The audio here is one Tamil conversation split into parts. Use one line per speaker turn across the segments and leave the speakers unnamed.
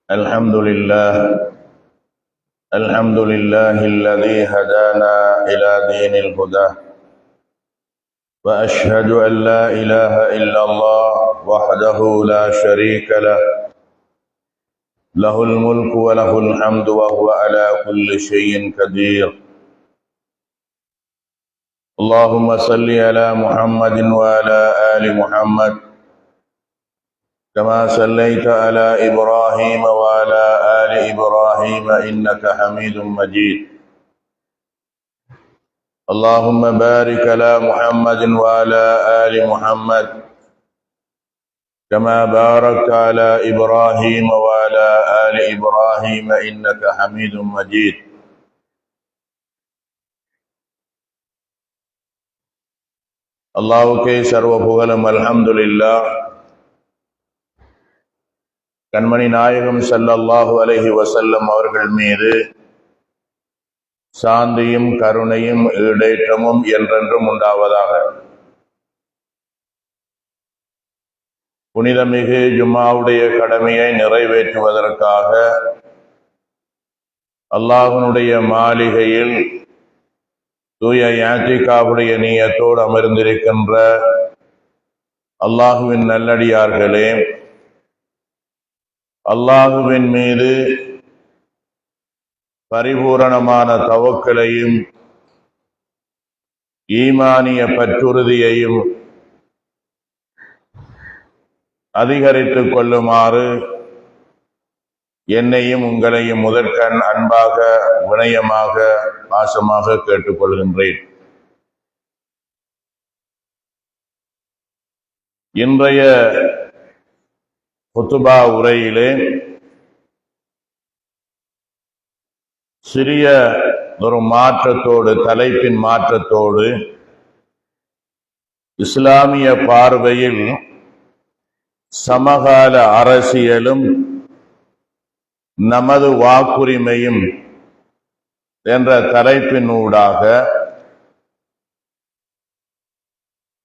الحمد لله الذي هدانا إلى دين الهدى، وأشهد أن لا إله إلا الله وحده لا شريك له، له الملك وله الحمد وهو على كل شيء قدير. اللهم صل على محمد وعلى آل محمد كما صليت على إبراهيم وعلى آل إبراهيم إنك حميد مجيد. اللهم بارك على محمد وعلى آل محمد كما باركت على إبراهيم وعلى آل إبراهيم إنك حميد مجيد. அல்லாஹ்வுக்கே சர்வ புகழும். அல்ஹம்துலில்லாஹ். கண்மணி நாயகம் ஸல்லல்லாஹு அலைஹி வஸல்லம் அவர்கள் மீது சாந்தியும் கருணையும் ஈடேற்றமும் என்றென்றும் உண்டாவதாக. புனிதமிகு ஜும்ஆவுடைய கடமையை நிறைவேற்றுவதற்காக அல்லாஹ்வினுடைய மாளிகையில் தூய இஅ்திகாஃபுடைய நியத்தோடு அமர்ந்திருக்கின்ற அல்லாஹுவின் நல்லடியார்களே, அல்லாஹுவின் மீது பரிபூரணமான தவக்கலையும் ஈமானிய பற்றுறுதியையும் அதிகரித்துக் கொள்ளுமாறு என்னையும் உங்களையும் முதற்கண் அன்பாக வினயமாக பாசமாக கேட்டுக்கொள்கின்றேன். இன்றைய குத்துபா உரையிலே சிறிய ஒரு மாற்றத்தோடு, தலைப்பின் மாற்றத்தோடு, இஸ்லாமிய பார்வையில் சமகால அரசியலும் நமது வாக்குரிமையும் என்ற தலைப்பினூடாக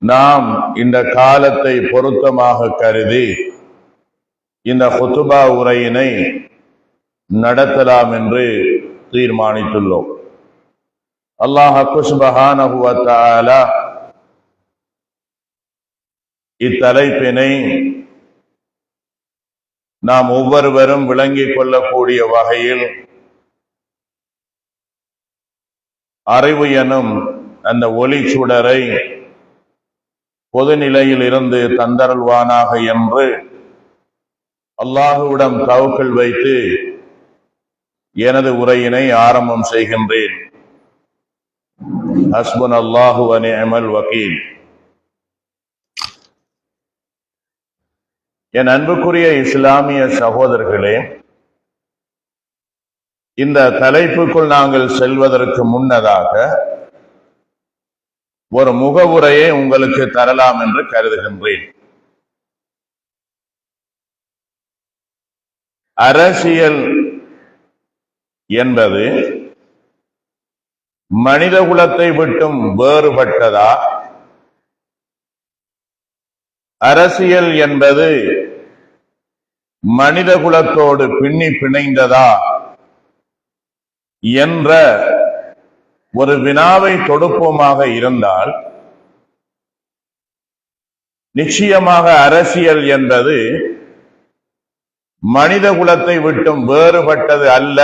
நாம் இந்த காலத்தை பொருத்தமாக கருதி இந்த குத்துபா உரையினை நடத்தலாம் என்று தீர்மானித்துள்ளோம். அல்லாஹ் சுப்ஹானஹு வ தஆலா இத்தலைப்பினை நாம் ஒவ்வொருவரும் விளங்கிக் கொள்ளக்கூடிய வகையில் அறிவு எனும் அந்த ஒளி சுடரை பொதுநிலையில் இருந்து தந்தருள்வானாக என்று அல்லாஹுவிடம் தவக்கல் வைத்து எனது உரையினை ஆரம்பம் செய்கின்றேன். ஹஸ்புனல்லாஹு வ நிஅமல் வகீல். என் அன்புக்குரிய இஸ்லாமிய சகோதரர்களே, இந்த தலைப்புக்குள் நாங்கள் செல்வதற்கு முன்னதாக ஒரு முகவுரையை உங்களுக்கு தரலாம் என்று கருதுகின்றேன். அரசியல் என்பது மனித குலத்தை விட்டும் வேறுபட்டதா? அரசியல் என்பது மனித குலத்தோடு பின்னி பிணைந்ததா என்ற ஒரு வினாவை தொடுப்போமாக இருந்தால், நிச்சயமாக அரசியல் என்பது மனித குலத்தை விட்டும் வேறுபட்டது அல்ல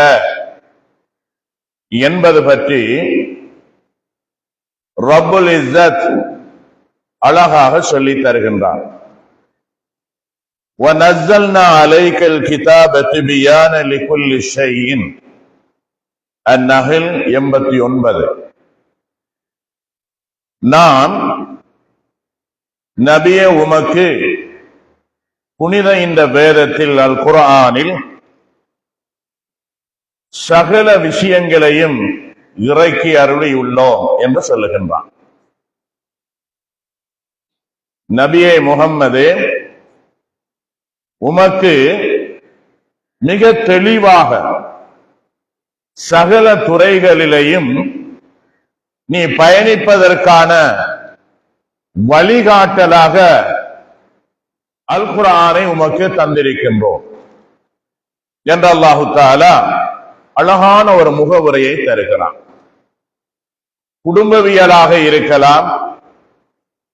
என்பது பற்றி ரப்புல் இஸ்ஸத் அழகாக சொல்லித் தருகின்றான். وَنَزَّلْنَا عَلَيْكَ الْكِتَابَ تِبْيَانًا لِكُلِّ شَيْءٍ. அந்நஹல் 89. நாம் நபியே உமக்கு புனித இந்த வேதத்தில், அல் குர்ஆனில் சகல விஷயங்களையும் இறக்கி அருளியுள்ளோம் என்று சொல்லுகின்றான். நபியே முஹம்மதே, உமக்கு மிக தெளிவாக சகல துறைகளிலேயும் நீ பயணிப்பதற்கான வழிகாட்டலாக அல் குர்ஆனை உமக்கு தந்திருக்கின்றோம். என்று அல்லாஹு தஆலா அழகான ஒரு முகவுரையை தருகிறான். குடும்பவியலாக இருக்கலாம்,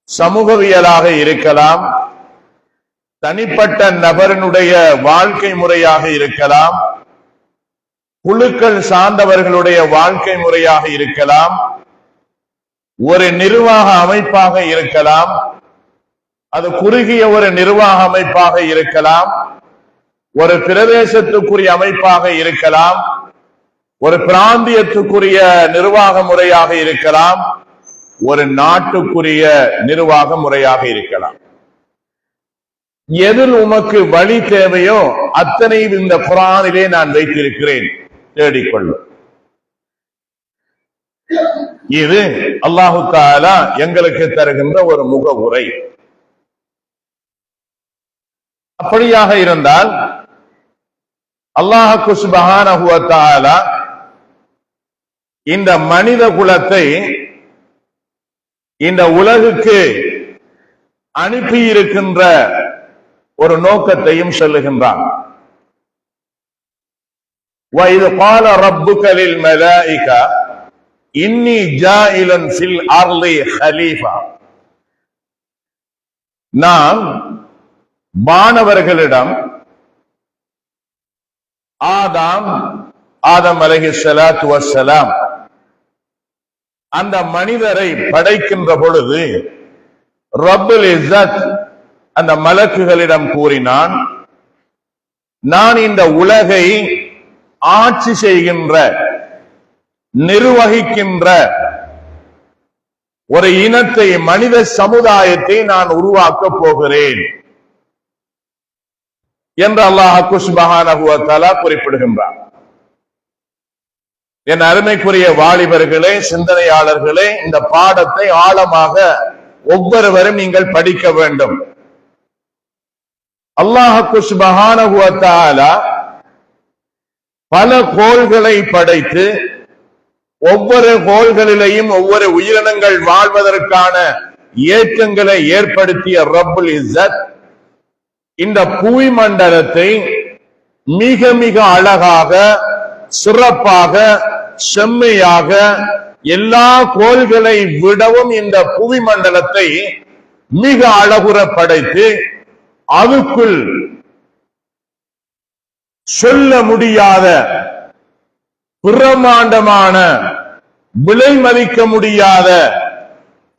சமூகவியலாக இருக்கலாம், தனிப்பட்ட நபரினுடைய வாழ்க்கை முறையாக இருக்கலாம், குழுக்கள் சார்ந்தவர்களுடைய வாழ்க்கை முறையாக இருக்கலாம், ஒரு நிர்வாக அமைப்பாக இருக்கலாம், அது குறுகிய ஒரு நிர்வாக அமைப்பாக இருக்கலாம், ஒரு பிரதேசத்துக்குரிய அமைப்பாக இருக்கலாம், ஒரு பிராந்தியத்துக்குரிய நிர்வாக முறையாக இருக்கலாம், ஒரு நாட்டுக்குரிய நிர்வாக முறையாக இருக்கலாம். எதில் உமக்கு வழி தேவையோ அத்தனையும் இந்த குர்ஆனிலே நான் வைத்திருக்கிறேன், தேடிக்கொள்ளும். இது அல்லாஹு தஆலா எங்களுக்கு தருகின்ற ஒரு முகவுரை. அப்படியாக இருந்தால் அல்லாஹ் சுப்ஹானஹு வ தஆலா இந்த மனித குலத்தை இந்த உலகுக்கு அனுப்பி இருக்கின்ற ஒரு நோக்கத்தையும் சொல்லுகின்றான். وَإِذْ قَالَ رَبُّكَ لِلْمَلَائِكَةِ إِنِّي جَاعِلٌ فِي الْأَرْضِ خَلِيفَةً. நாம் வானவர்களிடம் ஆதம் அலைஹிஸ்ஸலாத்து வஸ்ஸலாம் அந்த மனிதரை படைக்கின்ற பொழுது ரப்புல் இஸ்ஸத் அந்த மலக்குகளிடம் கூறினான், நான் இந்த உலகை ஆட்சி செய்கின்ற, நிர்வகிக்கின்ற ஒரு இனத்தை, மனித சமுதாயத்தை நான் உருவாக்கப் போகிறேன் என்று அல்லாஹ் சுப்ஹானஹு வ தஆலா குறிப்பிடுகின்றார். என் அருமைக்குரிய வாலிபர்களே, சிந்தனையாளர்களே, இந்த பாடத்தை ஆழமாக ஒவ்வொருவரும் நீங்கள் படிக்க வேண்டும். அல்லாஹ் சுப்ஹானஹு வ தஆலா பல கோள்களை படைத்து ஒவ்வொரு கோள்களிலேயும் ஒவ்வொரு உயிரினங்கள் வாழ்வதற்கான ஏற்றங்களை ஏற்படுத்திய ரப்புல் இஸ்ஸத் இந்த புவி மண்டலத்தை மிக மிக அழகாக, சிறப்பாக, செம்மையாக, எல்லா கோள்களை விடவும் இந்த புவி மண்டலத்தை மிக அழகுற படைத்து அதுக்குள் சொல்ல முடியாத பிரமாண்டமான, விலை மதிக்க முடியாத,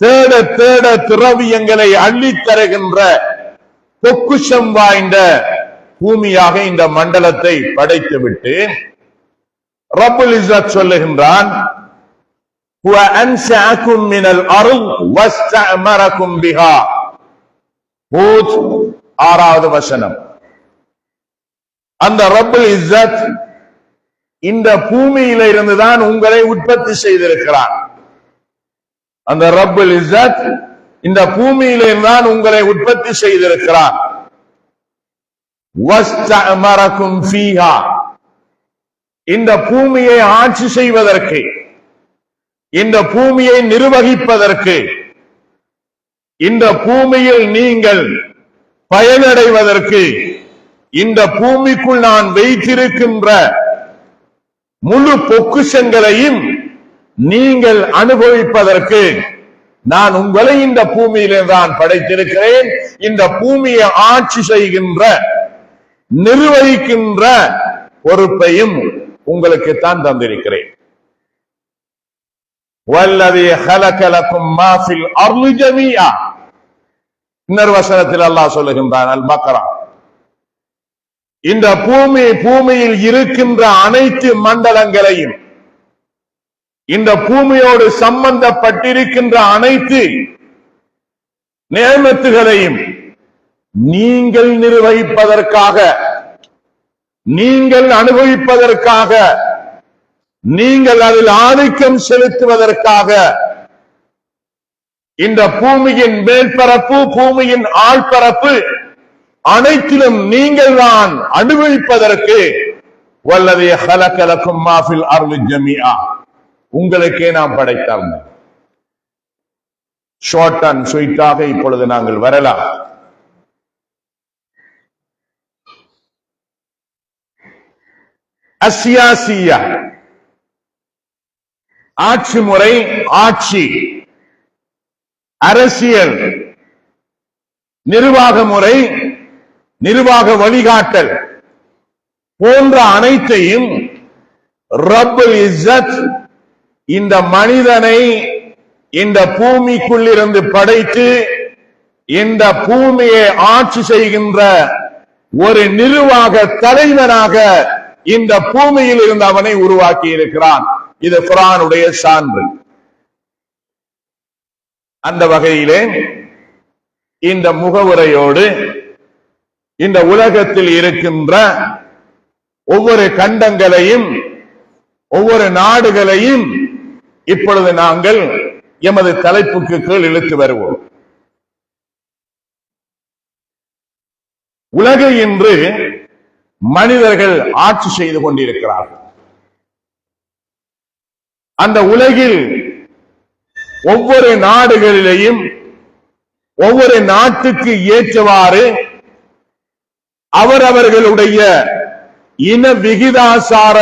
தேட தேட திரவியங்களை அள்ளித் தருகின்ற பொக்குஷம் வாய்ந்த பூமியாக இந்த மண்டலத்தை படைத்துவிட்டு ரப்புல் இஸ்ஸத் சொல்லுகின்றான், وَأَنْشَأَكُم مِّنَ الْأَرْضِ وَاسْتَعْمَرَكُم بِهَا. ஹூத் 6வது வசனம். அந்த ரப்புல் இஸ்ஸத் இந்த பூமியில இருந்துதான் உங்களை உற்பத்தி செய்திருக்கிறான். அந்த ரப்புல் இஸ்ஸத் இந்த பூமியில இருந்தான் உங்களை உற்பத்தி செய்திருக்கிறான். வஸ்தஅமரகும் ஃபீஹா, இந்த பூமியை ஆட்சி செய்வதற்கு, இந்த பூமியை நிர்வகிப்பதற்கு, இந்த பூமியில் நீங்கள் பயனடைவதற்கு, இந்த பூமிக்குள் நான் வைத்திருக்கின்ற முழு பொக்குஷங்களையும் நீங்கள் அனுபவிப்பதற்கு நான் உங்களை இந்த பூமியிலே தான் படைத்திருக்கிறேன். இந்த பூமியை ஆட்சி செய்கின்ற, நிர்வகிக்கின்ற பொறுப்பையும் உங்களுக்கு தான் தந்திருக்கிறேன். வல்லதி خلق لكم ما في الارض جميعا. இன்னொரு வசனத்தில் அல்லாஹ் சொல்லுகின்றான், அல் பக்ரா, இந்த பூமியில் இருக்கின்ற அனைத்து மண்டலங்களையும், இந்த பூமியோடு சம்பந்தப்பட்டிருக்கின்ற அனைத்து நியமத்துகளையும் நீங்கள் நிர்வகிப்பதற்காக, நீங்கள் அனுபவிப்பதற்காக, நீங்கள் அதில் ஆதிக்கம் செலுத்துவதற்காக, இந்த பூமியின் மேல்பரப்பு, பூமியின் ஆழ்பரப்பு அனைத்திலும் நீங்கள் தான் அனுபவிப்பதற்கு வல்லதி خلق لكم ما في الارض جميعا, உங்களுக்கே நாம் படைத்தோம். ஷார்ட் அண்ட் ஸ்வீட்டாக இப்பொழுது நாங்கள் வரலாம். அஸ்ஸியாசியா, ஆட்சி முறை, ஆட்சி, அரசியல், நிர்வாக முறை, நிர்வாக வழிகாட்டல் போன்ற அனைத்தையும் ரப்புல் இஸ்ஸத் இந்த மனிதனை இந்த பூமிக்குள் இருந்து படைத்து இந்த பூமியை ஆட்சி செய்கின்ற ஒரு நிர்வாக தலைவனாக இந்த பூமியில் இருந்து அவனை உருவாக்கி இருக்கிறான். இது குர்ஆனுடைய சான்று. அந்த வகையிலே இந்த முகவுரையோடு இந்த உலகத்தில் இருக்கின்ற ஒவ்வொரு கண்டங்களையும் ஒவ்வொரு நாடுகளையும் இப்பொழுது நாங்கள் எமது தலைப்புக்கு கீழ் இழுத்து வருவோம். உலகை இன்று மனிதர்கள் ஆட்சி செய்து கொண்டிருக்கிறார்கள். அந்த உலகில் ஒவ்வொரு நாடுகளிலேயும் ஒவ்வொரு நாட்டுக்கு ஏற்றவாறு அவரவர்களுடைய இன விகிதாசார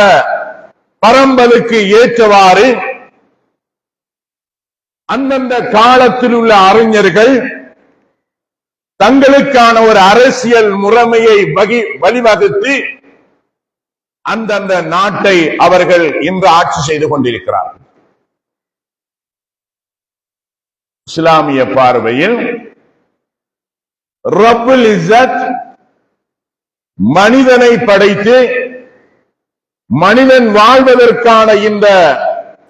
பரம்பலுக்கு ஏற்றவாறு அந்தந்த காலத்தில் உள்ள அறிஞர்கள் தங்களுக்கான ஒரு அரசியல் முறைமையை வழிவகுத்து அந்தந்த நாட்டை அவர்கள் இன்று ஆட்சி செய்து கொண்டிருக்கிறார்கள். இஸ்லாமிய பார்வையில் ரப்புல் இஸ்ஸத் மனிதனை படைத்து மனிதன் வாழ்வதற்கான இந்த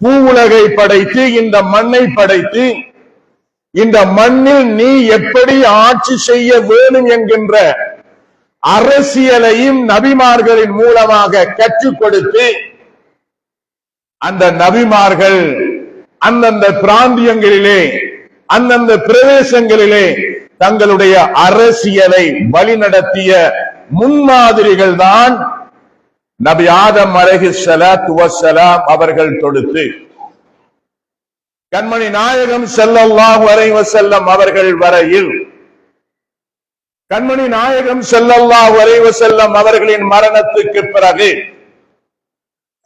பூவுலகை படைத்து இந்த மண்ணை படைத்து இந்த மண்ணில் நீ எப்படி ஆட்சி செய்ய வேண்டும் என்கின்ற அரசியலையும் நபிமார்களின் மூலமாக கற்றுக் கொடுத்து அந்த நபிமார்கள் அந்தந்த பிராந்தியங்களிலே அந்தந்த பிரதேசங்களிலே தங்களுடைய அரசியலை வழிநடத்திய முன்மாதிரிகள் தான் நபி ஆதம் அலைஹிஸ்ஸலாத்து வஸ்ஸலாம் அவர்கள் தொடுத்து கண்மணி நாயகம் ஸல்லல்லாஹு அலைஹி வஸல்லம் அவர்கள் வரையில் கண்மணி நாயகம் ஸல்லல்லாஹு அலைஹி வஸல்லம் அவர்களின் மரணத்துக்கு பிறகு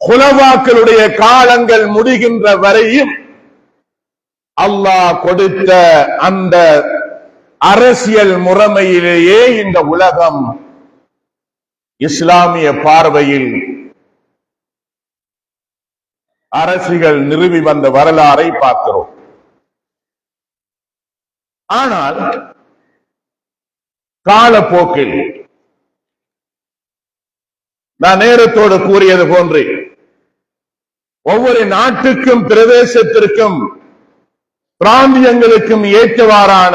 குலவாக்களுடைய காலங்கள் முடிகின்ற வரையும் அல்லாஹ் கொடுத்த அந்த அரசியல் முறைமையிலேயே இந்த உலகம் இஸ்லாமிய பார்வையில் அரசுகள் நிறுவி வந்த வரலாறை பார்க்கிறோம். ஆனால் காலப்போக்கில் நான் நேரத்தோடு கூறியது போன்று ஒவ்வொரு நாட்டுக்கும் பிரதேசத்திற்கும் பிராந்தியங்களுக்கும் ஏற்றவாறான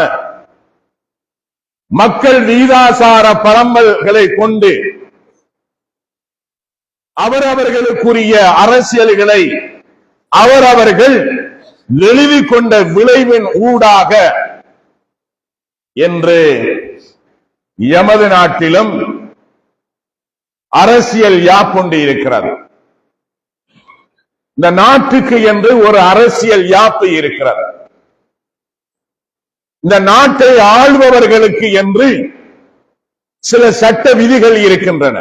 மக்கள் வீதாசார பரம்பல்களை கொண்டு அவரவர்களுக்குரிய அரசியல்களை அவரவர்கள் எழுதிக் கொண்ட விளைவின் ஊடாக என்று எமது நாட்டிலும் அரசியல் யாப்புண்டு இருக்கிறது. இந்த நாட்டுக்கு என்று ஒரு அரசியல் யாப்பு இருக்கிறது. இந்த நாட்டை ஆள்பவர்களுக்கு என்று சில சட்ட விதிகள் இருக்கின்றன.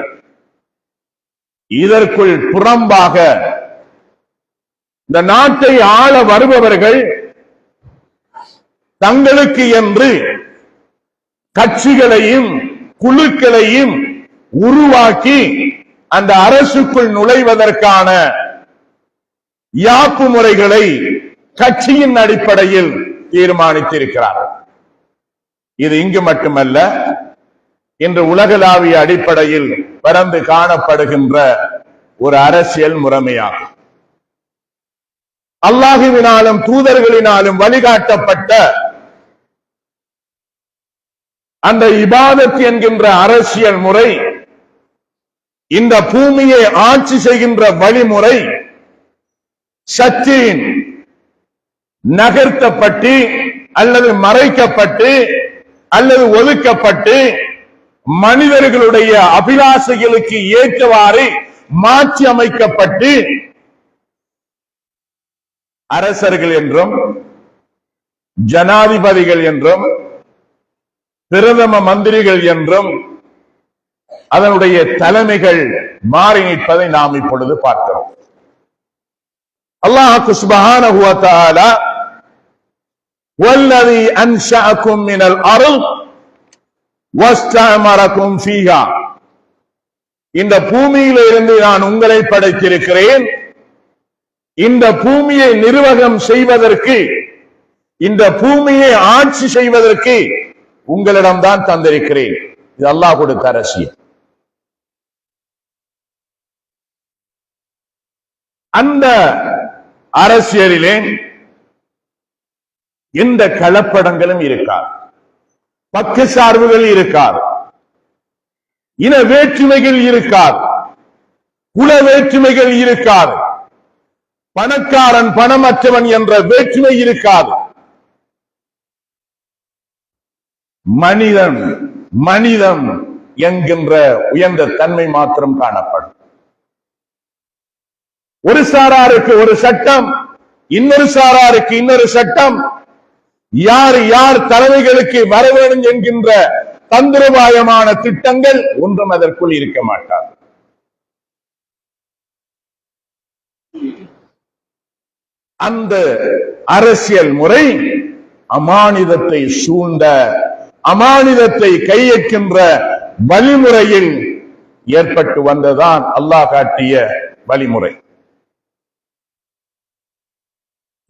இதற்குள் புறம்பாக இந்த நாட்டை ஆள வருபவர்கள் தங்களுக்கு என்று கட்சிகளையும் குழுக்களையும் உருவாக்கி அந்த அரசுக்குள் நுழைவதற்கான யாப்பு முறைகளை கட்சியின் அடிப்படையில் தீர்மானித்திருக்கிறார். இது இங்கு மட்டுமல்ல, இன்று உலகளாவிய அடிப்படையில் பரந்து காணப்படுகின்ற ஒரு அரசியல் முறைமையாகும். அல்லாஹுவினாலும் தூதர்களினாலும் வழிகாட்டப்பட்ட அந்த இபாதத் என்கின்ற அரசியல் முறை, இந்த பூமியை ஆட்சி செய்கின்ற வழிமுறை சற்றின் நகர்த்தப்பட்டு அல்லது மறைக்கப்பட்டு அல்லது ஒதுக்கப்பட்டு மனிதர்களுடைய அபிலாசைகளுக்கு ஏற்றவாறு மாற்றி அமைக்கப்பட்டு அரசர்கள் என்றும் ஜனாதிபதிகள் என்றும் பிரதம மந்திரிகள் என்றும் அதனுடைய தலைமைகள் மாறி நிற்பதை நாம் இப்பொழுது பார்க்கிறோம். அல்லாஹ் சுப்ஹானஹு வ தஆலா வல்லதி அன்ஷஅகும் மினல் அர்த் வஸ்தஅமரகும் ஃபீஹா, இந்த பூமியிலிருந்து நான் உங்களை படைத்திருக்கிறேன், இந்த பூமியை நிர்வாகம் செய்வதற்கு, இந்த பூமியை ஆட்சி செய்வதற்கு உங்களிடம்தான் தந்திருக்கிறேன். இது அல்லாஹ் கொடுத்த அரசியல். அந்த அரசியலிலே எந்த கலப்படங்களும் இருக்காது, பக்க சார்புகள் இருக்காது, இன வேற்றுமைகள் இருக்காது, குல வேற்றுமைகள் இருக்காது, பணக்காரன் பணமற்றவன் என்ற வேற்றுமை இருக்காது. மனிதம் என்கின்ற உயர்ந்த தன்மை மாத்திரம் காணப்படும். ஒரு சாராருக்கு ஒரு சட்டம், இன்னொரு சாராருக்கு இன்னொரு சட்டம், யார் யார் தலைமைகளுக்கு வர வேண்டும் என்கின்ற தந்திரபாயமான திட்டங்கள் ஒன்றும் அதற்குள் இருக்க மாட்டார். அந்த அரசியல் முறை அமானிதத்தை சூழ்ந்த, அமானிதத்தை கையேற்கின்ற வழிமுறையில் ஏற்பட்டு வந்ததான் அல்லாஹ் காட்டிய வழிமுறை.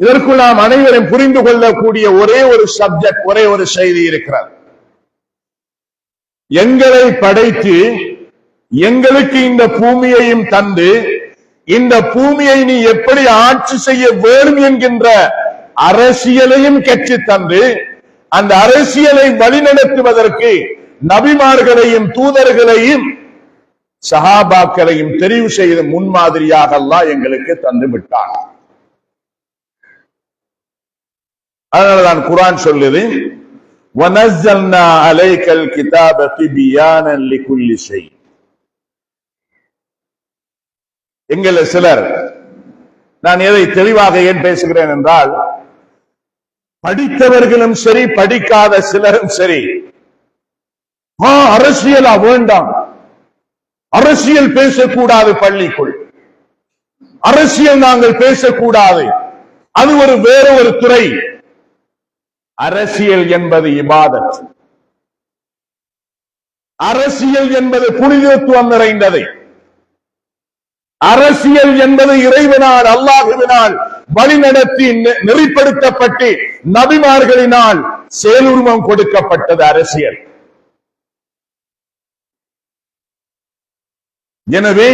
இதற்குள் நாம் அனைவரும் புரிந்து கொள்ளக்கூடிய ஒரே ஒரு சப்ஜெக்ட், ஒரே ஒரு செய்தி இருக்கிறது. எங்களை படைத்து எங்களுக்கு இந்த பூமியையும் தந்து, இந்த பூமியை நீ எப்படி ஆட்சி செய்ய வேண்டும் என்கின்ற அரசியலையும் கற்று தந்து, அந்த அரசியலை வழிநடத்துவதற்கு நபிமார்களையும் தூதர்களையும் சஹாபாக்களையும் தெரிவு செய்த முன்மாதிரியாக அல்லாஹ் எங்களுக்கு தந்து விட்டான். அதனால்தான் குர்ஆன் சொல்லுது, وَنَزَّلْنَا عَلَيْكَ الْكِتَابَ تِبْيَانًا لِكُلِّ شَيْءٍ. எங்கள சிலர், நான் எதை தெளிவாக ஏன் பேசுகிறேன் என்றால், படித்தவர்களும் சரி படிக்காத சிலரும் சரி, அரசியலா வேண்டாம், அரசியல் பேசக்கூடாது, பள்ளிக்குள் அரசியல் நாங்கள் பேசக்கூடாது, அது ஒரு வேற ஒரு துறை. அரசியல் என்பது இபாதத், அரசியல் என்பது புனிதத்துவம் நிறைந்தது, அரசியல் என்பது இறைவனால் அல்லாஹ்வினால் வழிநடத்தி நெறிப்படுத்தப்பட்டு நபிமார்களினால் செயலுருவம் கொடுக்கப்பட்டது அரசியல். எனவே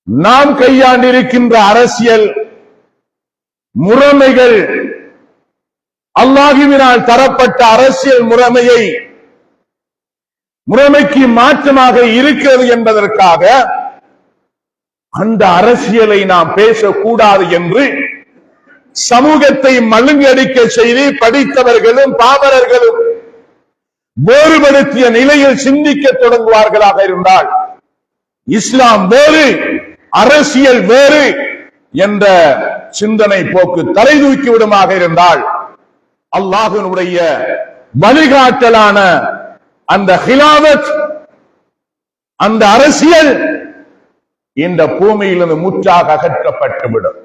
நாம் கையாண்டிருக்கின்ற அரசியல் முறைமைகள் அல்லாஹ்வினால் தரப்பட்ட அரசியல் முறைமைக்கு மாற்றமாக இருக்கிறது என்பதற்காக அந்த அரசியலை நாம் பேசக்கூடாது என்று சமூகத்தை மழுங்கடிக்க செய்து படித்தவர்களும் பாமரர்களும் வேறுபடுத்திய நிலையில் சிந்திக்க தொடங்குவார்களாக இருந்தால், இஸ்லாம் வேறு அரசியல் வேறு என்ற சிந்தனை போக்கு தலை தூக்கி விடுமாக இருந்தால், அல்லாஹ்வினுடைய வழிகாட்டலான அந்த ஹிலாவத், அந்த அரசியல் இந்த பூமியிலிருந்து முற்றாக அகற்றப்பட்டுவிடும்.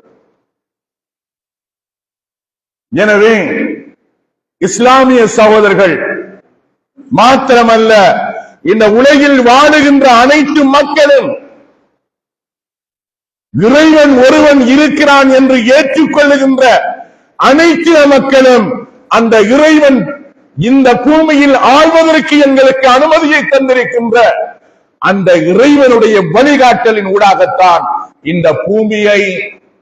எனவே இஸ்லாமிய சகோதரர்கள் மாத்திரமல்ல, இந்த உலகில் வாழுகின்ற அனைத்து மக்களும் இறைவன் ஒருவன் இருக்கிறான் என்று ஏற்றுக்கொள்ளுகின்ற அனைத்து மக்களும் அந்த இறைவன் இந்த பூமியில் ஆள்வதற்கு எங்களுக்கு அனுமதியை தந்திருக்கின்ற அந்த இறைவனுடைய வழிகாட்டலின் ஊடாகத்தான் இந்த பூமியை,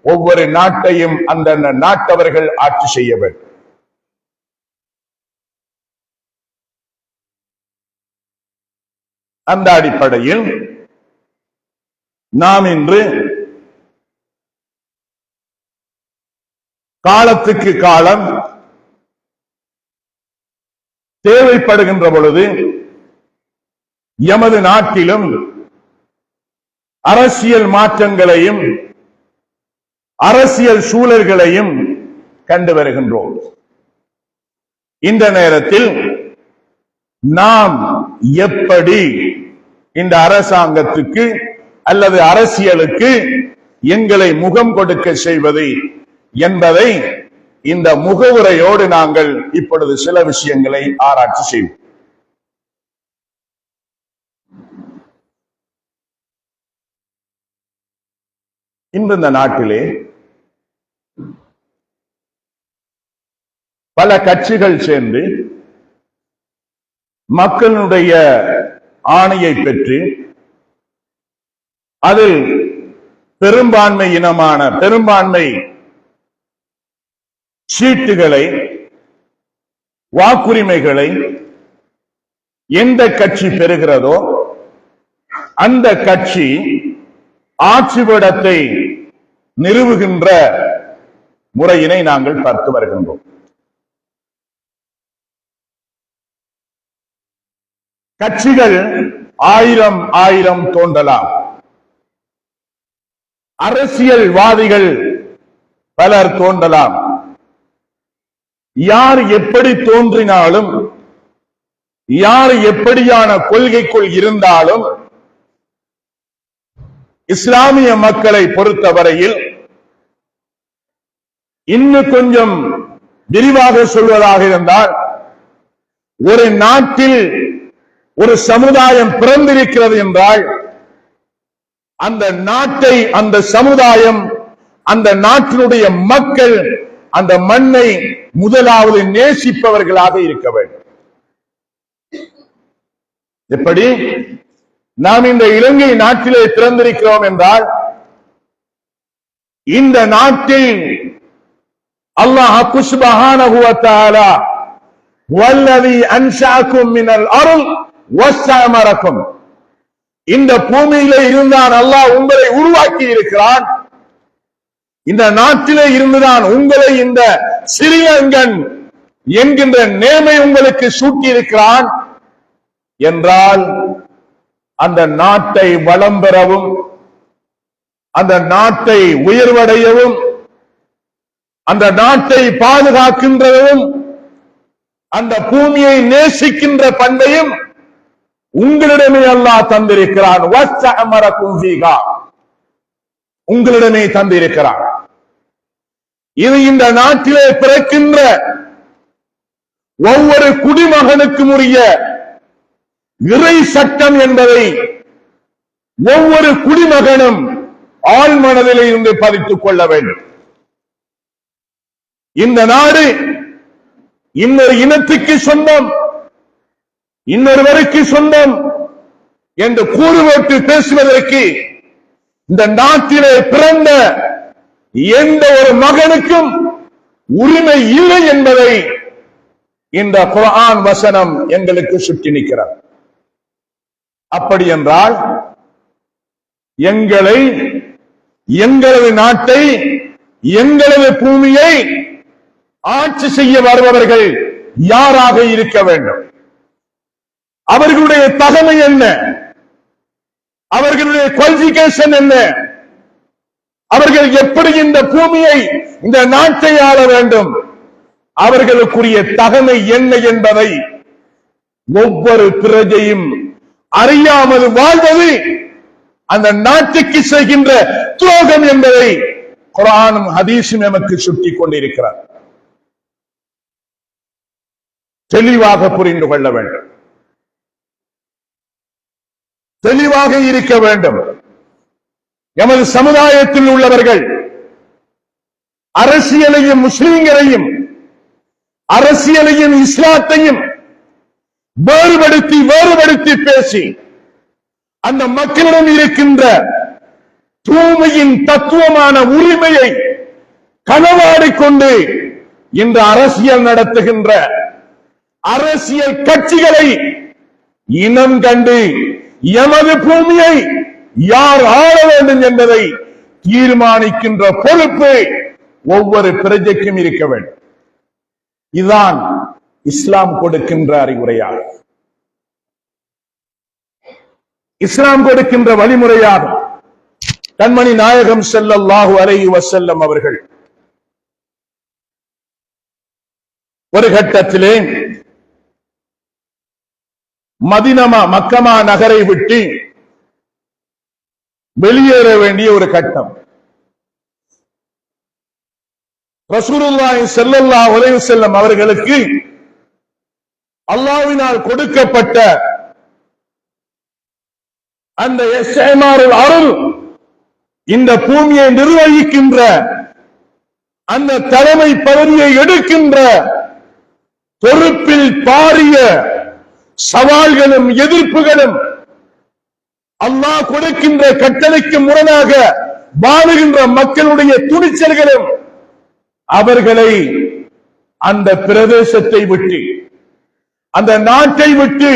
ஒவ்வொரு நாட்டையும் அந்த நாட்டவர்கள் ஆட்சி செய்ய வேண்டும். அந்த அடிப்படையில் நாம் இன்று காலத்துக்கு காலம் தேவைப்படுகின்ற பொழுது எமது நாட்டிலும் அரசியல் மாற்றங்களையும் அரசியல் சூழல்களையும் கண்டு வருகின்றோம். இந்த நேரத்தில் நாம் எப்படி இந்த அரசாங்கத்துக்கு அல்லது அரசியலுக்கு எங்களை முகம் கொடுக்க செய்வது என்பதை இந்த முகவுரையோடு நாங்கள் இப்பொழுது சில விஷயங்களை ஆராய்ச்சி செய்வோம். இன்று இந்த நாட்டிலே பல கட்சிகள் சேர்ந்து மக்களுடைய ஆணையை பெற்று அதில் பெரும்பான்மை இனமான பெரும்பான்மை சீட்டுகளை வாக்குரிமைகளை எந்த கட்சி பெறுகிறதோ அந்த கட்சி ஆட்சிபீடத்தை நிறுவுகின்ற முறையினை நாங்கள் பார்த்து வருகின்றோம். கட்சிகள் ஆயிரம் தோன்றலாம். அரசியல்வாதிகள் பலர் தோன்றலாம். யார் எப்படி தோன்றினாலும், யார் எப்படியான கொள்கைக்குள் இருந்தாலும், இஸ்லாமிய மக்களை பொறுத்தவரையில் இன்னும் கொஞ்சம் விரிவாக சொல்வதாக இருந்தால், ஒரு நாட்டில் ஒரு சமுதாயம் பிறந்திருக்கிறது என்றால் அந்த நாட்டை, அந்த சமுதாயம், அந்த நாட்டினுடைய மக்கள் அந்த மண்ணை முதலாவது நேசிப்பவர்களாக இருக்க வேண்டும். எப்படி நாம் இந்த இலங்கை நாட்டிலே பிறந்திருக்கிறோம் என்றால், இந்த நாட்டில் அல்லாஹ் சுப்ஹானஹு வ தஆலா வல்லதி அன்ஷஅக்கும் மினல் அர்ள் வஸ்தஅமரக்கும், இந்த பூமியிலே இருந்தான் அல்லாஹ் உங்களை உருவாக்கி இருக்கிறான், இந்த நாட்டிலே இருந்துதான் உங்களை இந்த சிறியங்கன் என்கின்ற நேமை உங்களுக்கு சூட்டி இருக்கிறான் என்றால், அந்த நாட்டை வளம் பெறவும், அந்த நாட்டை உயர்வடையவும், அந்த நாட்டை பாதுகாக்கின்றதும், அந்த பூமியை நேசிக்கின்ற பண்பையும் உங்களிடமே அல்லாஹ் தந்திருக்கிறான். உங்களிடமே தந்திருக்கிறான். இது இந்த நாட்டிலே பிறக்கின்ற ஒவ்வொரு குடிமகனுக்கும் உரிய இறை சட்டம் என்பதை ஒவ்வொரு குடிமகனும் ஆழ் மனதிலே இருந்து பதித்துக் கொள்ள வேண்டும். இந்த நாடு இன்னொரு இனத்துக்கு சொந்தம், இன்னொருவருக்கு சொந்தம் என்று கூறுபட்டு பேசுவதற்கு இந்த நாட்டிலே பிறந்த எந்த ஒரு மகனுக்கும் உரிமை இல்லை என்பதை இந்த குர்ஆன் வசனம் எங்களுக்கு சுட்டி நிற்கிறார். அப்படி என்றால் எங்களை, எங்களது நாட்டை, எங்களது பூமியை ஆட்சி செய்ய வருபவர்கள் யாராக இருக்க வேண்டும்? அவர்களுடைய தகமை என்ன? அவர்களுடைய குவாலிபிகேஷன் என்ன? அவர்கள் எப்படி இந்த பூமியை, இந்த நாட்டை ஆள வேண்டும்? அவர்களுக்குரிய தகமை என்ன என்பதை ஒவ்வொரு பிரஜையும் அறியாமல் வாழ்வது அந்த நாட்டுக்கு செய்கின்ற துரோகம் என்பதை குர்ஆனும் ஹதீஸும் நமக்கு சுட்டிக் கொண்டிருக்கிறார். தெளிவாக புரிந்து கொள்ள வேண்டும், தெளிவாக இருக்க வேண்டும். எமது சமுதாயத்தில் உள்ளவர்கள் அரசியலையும் முஸ்லிம்களையும், அரசியலையும் இஸ்லாத்தையும் வேறுபடுத்தி பேசி அந்த மக்களிடம் இருக்கின்ற தூய்மையின் தத்துவமான உரிமையை கனவாடிக்கொண்டு இந்த அரசியல் நடத்துகின்ற அரசியல் கட்சிகளை இனம் கண்டு எமது பூமியை யார் ஆள வேண்டும் என்பதை தீர்மானிக்கின்ற பொறுப்பு ஒவ்வொரு பிரஜைக்கும் இருக்க வேண்டும். இதுதான் இஸ்லாம் கொடுக்கின்ற அறிவுரையாகும், இஸ்லாம் கொடுக்கின்ற வழிமுறையாகும். கண்மணி நாயகம் ஸல்லல்லாஹு அலைஹி வஸல்லம் அவர்கள் ஒரு கட்டத்திலே மக்கமா நகரை விட்டு வெளியேற வேண்டிய ஒரு கட்டம். ரசூலுல்லாஹி ஸல்லல்லாஹு அலைஹி வஸல்லம் அவர்களுக்கு அல்லாஹ்வினால் கொடுக்கப்பட்ட அந்த இஸ்திமாருல் அருள், இந்த பூமியை நிர்வகிக்கின்ற அந்த தலைமை பதவியை எடுக்கின்ற பொறுப்பில் பாரிய சவால்களும் எதிர்ப்புகளும், அல்லாஹ் கொடுக்கின்ற கட்டளைக்கு முரணாக வாழுகின்ற மக்களுடைய துணிச்சல்களும் அவர்களை அந்த பிரதேசத்தை விட்டு, அந்த நாட்டை விட்டு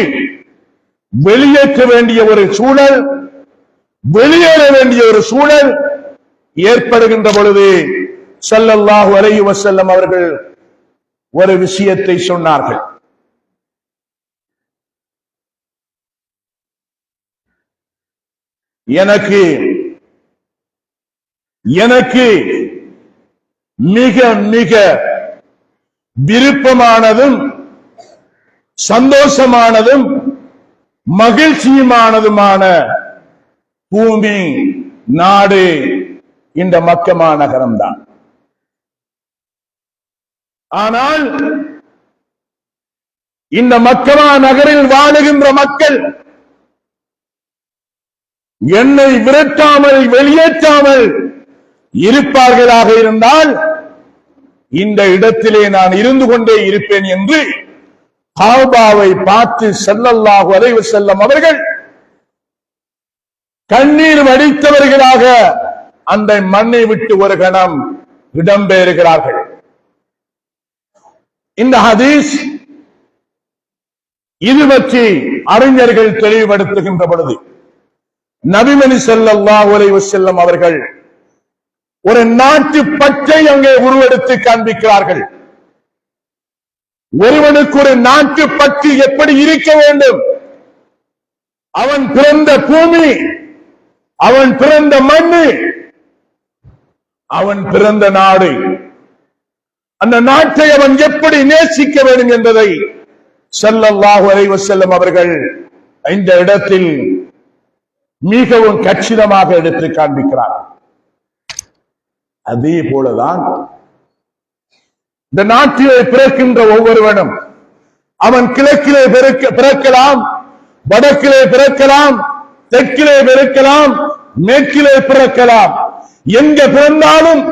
வெளியேற்ற வேண்டிய ஒரு சூழல், வெளியேற வேண்டிய ஒரு சூழல் ஏற்படுகின்ற பொழுது ஸல்லல்லாஹு அலைஹி வஸல்லம் அவர்கள் ஒரு விஷயத்தை சொன்னார்கள். எனக்கு மிக மிக விருப்பமானதும் சந்தோஷமானதும் மகிழ்ச்சியுமானதுமான பூமி, நாடு இந்த மக்கமா நகரம்தான். ஆனால் இந்த மக்கமா நகரில் வாழுகின்ற மக்கள் என்னை விரட்டாமல் வெளியேற்றாமல் இருப்பார்களாக இருந்தால் இந்த இடத்திலே நான் இருந்து கொண்டே இருப்பேன் என்று காபாவை பார்த்து ஸல்லல்லாஹு அலைஹி வஸல்லம் அவர்கள் கண்ணீர் வடித்தவர்களாக அந்த மண்ணை விட்டு ஒரு கணம் இடம்பெயர்கிறார்கள். இந்த ஹதீஸ் இது பற்றி அறிஞர்கள் தெளிவுபடுத்துகின்ற பொழுது நபிமணி ஸல்லல்லாஹு அலைஹி வஸல்லம் அவர்கள் ஒரு நாட்டு பற்றை அங்கே உருவெடுத்து காண்பிக்கிறார்கள். ஒருவனுக்கு ஒரு நாட்டு பற்று எப்படி இருக்க வேண்டும்? அவன் பிறந்த பூமி, அவன் பிறந்த மண்ணு, அவன் பிறந்த நாடு, அந்த நாட்டை அவன் எப்படி நேசிக்க வேண்டும் என்பதை ஸல்லல்லாஹு அலைஹி வஸல்லம் அவர்கள் இந்த இடத்தில் மிகவும் கச்சிதமாக எடுத்து காண்பிக்கிறார். அதே போலதான் இந்த நாட்டிலே பிறக்கின்ற ஒவ்வொருவனும் அவன் கிழக்கிலே பிறக்கலாம், வடக்கிலே பிறக்கலாம், தெற்கிலே பிறக்கலாம், மேற்கிலே பிறக்கலாம். எங்க பிறந்தாலும்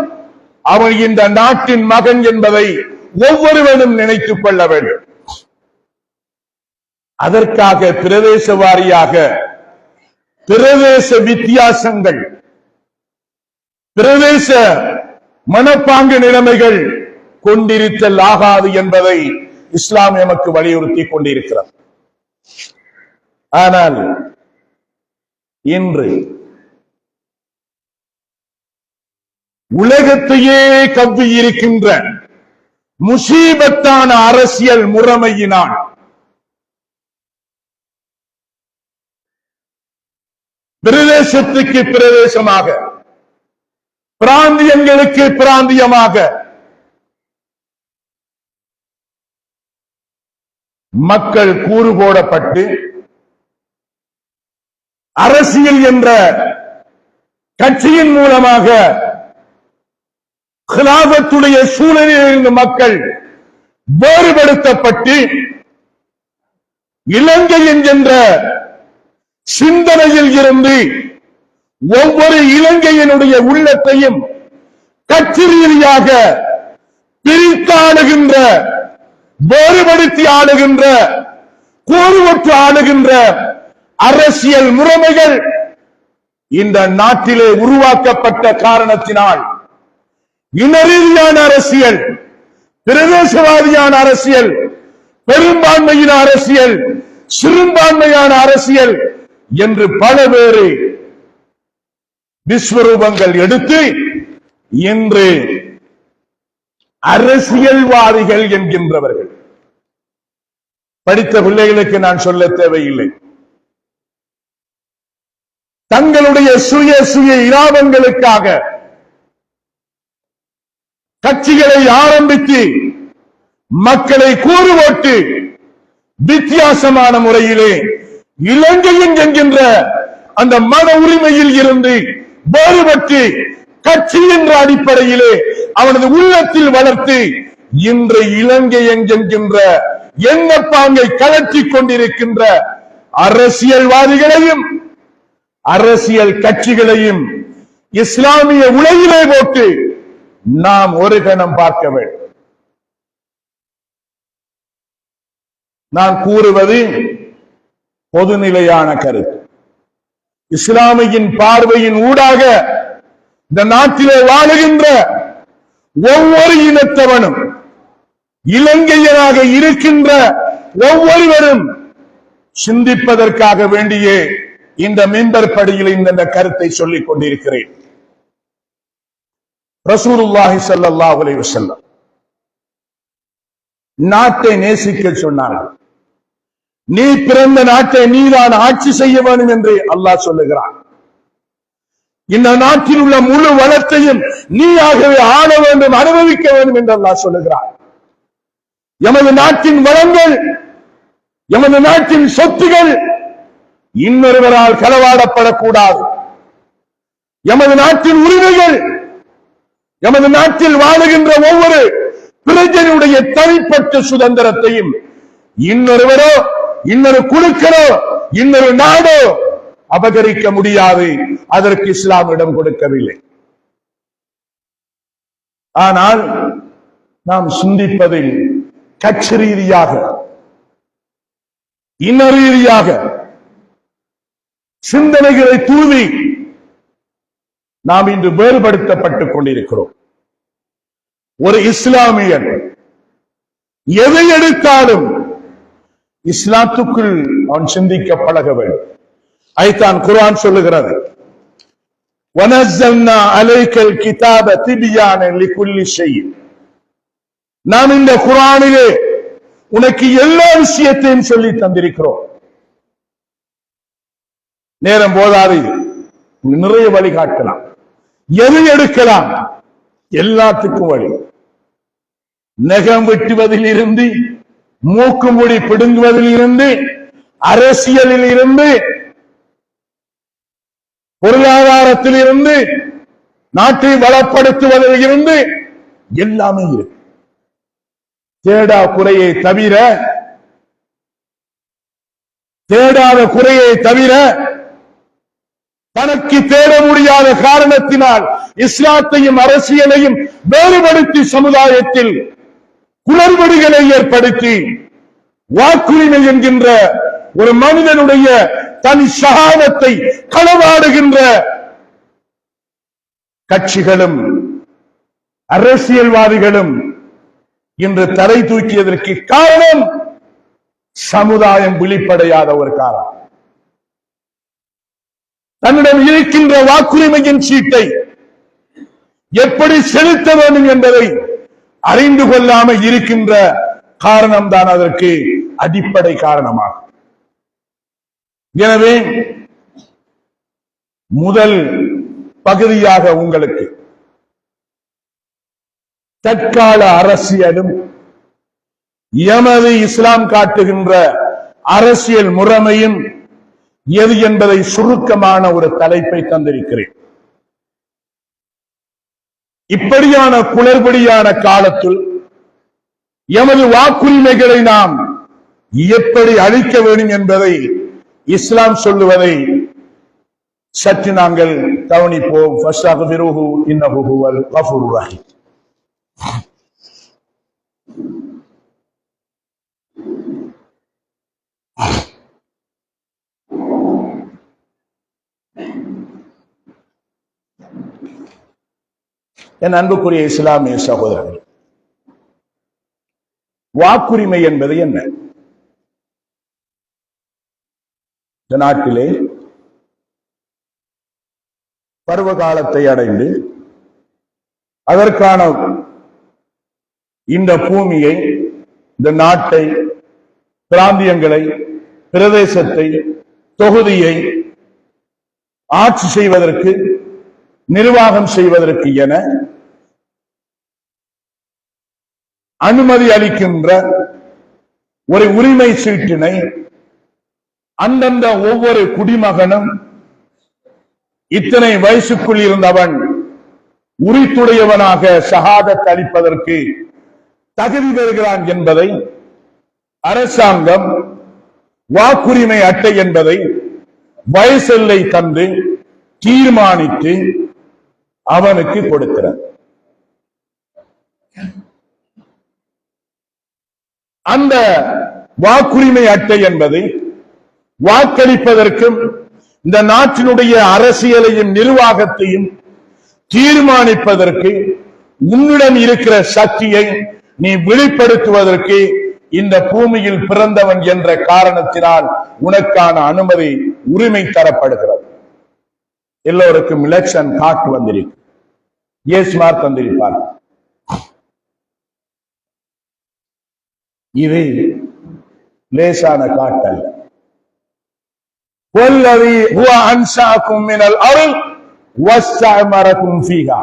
அவன் இந்த நாட்டின் மகன் என்பதை ஒவ்வொருவனும் நினைத்துக் கொள்ள வேண்டும். அதற்காக பிரதேச வாரியாக பிரதேச வித்தியாசங்கள், பிரதேச மனப்பாங்கு நிலைமைகள் கொண்டிருத்தல் ஆகாது என்பதை இஸ்லாம் எமக்கு வலியுறுத்தி கொண்டிருக்கிறது. ஆனால் இன்று உலகத்தையே கவ்வி இருக்கின்ற முசீபத்தான அரசியல் முறைமையினால் பிரதேசத்துக்கு பிரதேசமாக, பிராந்தியங்களுக்கு பிராந்தியமாக மக்கள் கூறு போடப்பட்டு அரசியல் என்ற கட்சியின் மூலமாக கிலாபத்துடைய சூழலில் இருந்த மக்கள் வேறுபடுத்தப்பட்டு இலங்கை என்கின்ற சிந்தனையில் இருந்து ஒவ்வொரு இலங்கையினுடைய உள்ளத்தையும் கட்சி ரீதியாக பிரித்தாளுகின்ற, வேறுபடுத்தி ஆளுகின்ற, கூறுவற்று ஆளுகின்ற அரசியல் முறைமைகள் இந்த நாட்டிலே உருவாக்கப்பட்ட காரணத்தினால் இன ரீதியான அரசியல், பிரதேசவாதியான அரசியல், பெரும்பான்மையின் அரசியல், சிறுபான்மையான அரசியல் என்று பலவேறு விஸ்வரூபங்கள் எடுத்து இன்று அரசியல்வாதிகள் என்கின்றவர்கள், படித்த பிள்ளைகளுக்கு நான் சொல்ல தேவையில்லை, தங்களுடைய சுய இலாபங்களுக்காக கட்சிகளை ஆரம்பித்து மக்களை கூறு போட்டு வித்தியாசமான முறையிலே இலங்கையின் என்கின்ற அந்த மன உரிமையில் இருந்து வேறுபட்டு கட்சி என்ற அடிப்படையிலே அவனது உள்ளத்தில் வளர்த்து இன்று இலங்கை என்கின்ற எண்ணப்பாங்கை கலற்றிக் கொண்டிருக்கின்ற அரசியல்வாதிகளையும் அரசியல் கட்சிகளையும் இஸ்லாமிய உலகிலே போட்டு நாம் ஒரு கணம் பார்க்க வேண்டும். நான் கூறுவது பொதுநிலையான கருத்து. இஸ்லாமியின் பார்வையின் ஊடாக இந்த நாட்டிலே வாழுகின்ற ஒவ்வொரு இனத்தவனும் இலங்கையராக இருக்கின்ற ஒவ்வொருவரும் சிந்திப்பதற்காக வேண்டியே இந்த மிம்பர் படியில் இந்த கருத்தை சொல்லிக் கொண்டிருக்கிறேன். ரசூலுல்லாஹி ஸல்லல்லாஹு அலைஹி வஸல்லம் நாட்டை நேசிக்க சொன்னார்கள். நீ பிறந்த நாட்டை நீதான் ஆட்சி செய்ய வேண்டும் என்று அல்லாஹ் சொல்லுகிறான். இந்த நாட்டில் உள்ள முழு வளத்தையும் நீயாகவே ஆள வேண்டும், அனுபவிக்க வேண்டும் என்று அல்லாஹ் சொல்லுகிறான். எமது நாட்டின் வளங்கள், எமது நாட்டின் சொத்துகள் இன்னொருவரால் களவாடப்படக்கூடாது. எமது நாட்டின் உரிமைகள், எமது நாட்டில் வாழுகின்ற ஒவ்வொரு பிரஜையுடைய தனிப்பட்ட சுதந்திரத்தையும் இன்னொருவரோ, இன்னொரு குழுக்களோ, இன்னொரு நாடோ அபகரிக்க முடியாது. அதற்கு இஸ்லாம் இடம் கொடுக்கவில்லை. ஆனால் நாம் சிந்திப்பதில் கட்சி ரீதியாக, இன ரீதியாக சிந்தனைகளை தூவி நாம் இன்று வேறுபடுத்தப்பட்டுக் கொண்டிருக்கிறோம். ஒரு இஸ்லாமியன் எதை எடுத்தாலும் இஸ்லாத்துக்குள் அவன் சிந்திக்க பழக வேண்டும். ஐத்தான் குர்ஆன் சொல்லுகிறது, வனஸ்ஸல்னா அலைக்கல் கிதாப திபியானன் லிகுல்லி ஷைஇன். நாம் இந்த குர்ஆனிலே உனக்கு எல்லா விஷயத்தையும் சொல்லி தந்திருக்கிறோம். நேரம் போதாது, நிறைய வழிகாட்டலாம். எது எடுக்கலாம்? எல்லாத்துக்கும் வழி. நகம் வெட்டுவதில் இருந்து, மூக்குமுடி பிடுங்குவதில் இருந்து, அரசியலில் இருந்து, பொருளாதாரத்தில் இருந்து, நாட்டை வளப்படுத்துவதில் இருந்து எல்லாமே இருக்கு. தேடா குறையை தவிர, தேடாத குறையை தவிர தனக்கு தேட முடியாத காரணத்தினால் இஸ்லாத்தையும் அரசியலையும் வேறுபடுத்தி சமுதாயத்தில் குளறுபடிகளை ஏற்படுத்தி வாக்குரிமை என்கின்ற ஒரு மனிதனுடைய தனி ஷஹாதத்தை களவாடுகின்ற கட்சிகளும் அரசியல்வாதிகளும் இன்று தலை தூக்கியதற்கு காரணம் சமுதாயம் விழிப்படையாத ஒரு காரணம். தன்னிடம் இருக்கின்ற வாக்குரிமையின் சீட்டை எப்படி செலுத்த வேண்டும் என்பதை அறிந்து கொள்ளாமல் இருக்கின்ற காரணம்தான் அதற்கு அடிப்படை காரணமாகும். எனவே முதல் பகுதியாக உங்களுக்கு தற்கால அரசியலும் எமது இஸ்லாம் காட்டுகின்ற அரசியல் முறைமையும் எது என்பதை சுருக்கமான ஒரு தலைப்பை தந்திருக்கிறேன். இப்படியான குளறுபடியான காலத்தில் எமது வாக்குரிமைகளை நாம் எப்படி அளிக்க வேண்டும் என்பதை இஸ்லாம் சொல்லுவதை சற்று நாங்கள் கவனிப்போம். ஃபஸ்தக்ஃபிருஹு இன்னஹு ஹுவல் கஃபூருர் ரஹீம். என் அன்புக்குரிய இஸ்லாமிய சகோதரர்கள், வாக்குரிமை என்பது என்ன? இந்த நாட்டிலே பருவ காலத்தை அடைந்து அதற்கான இந்த பூமியை, இந்த நாட்டை, பிராந்தியங்களை, பிரதேசத்தை, தொகுதியை ஆட்சி செய்வதற்கு, நிர்வாகம் செய்வதற்கு என அனுமதி அளிக்கின்ற ஒரு உரிமை சீட்டினை அந்தந்த ஒவ்வொரு குடிமகனும் இத்தனை வயசுக்குள் இருந்தவன் உரித்துடையவனாக ஷஹாதத் அளிப்பதற்கு தகுதி பெறுகிறான் என்பதை அரசாங்கம் வாக்குரிமை அட்டை என்பதை வயசெல்லை தந்து தீர்மானித்து அவனுக்கு கொடுக்கிறார். அந்த வாக்குரிமை அட்டை என்பதை வாக்களிப்பதற்கும் இந்த நாட்டினுடைய அரசியலையும் நிர்வாகத்தையும் தீர்மானிப்பதற்கு உன்னிடம் இருக்கிற சக்தியை நீ வெளிப்படுத்துவதற்கு இந்த பூமியில் பிறந்தவன் என்ற காரணத்தினால் உனக்கான அனுமதி உரிமை தரப்படுகிறது. எல்லோருக்கும் எலெக்ஷன் கார்டு வந்திருக்கு, எஸ் மார்க் வந்திருப்பார். இது லேசான காட்டல்ல. வல்லதி ஹுவ அன்ஷாக்கும் மினல் அர்ள் வஸ்தஅமரக்கும் ஃபீஹா.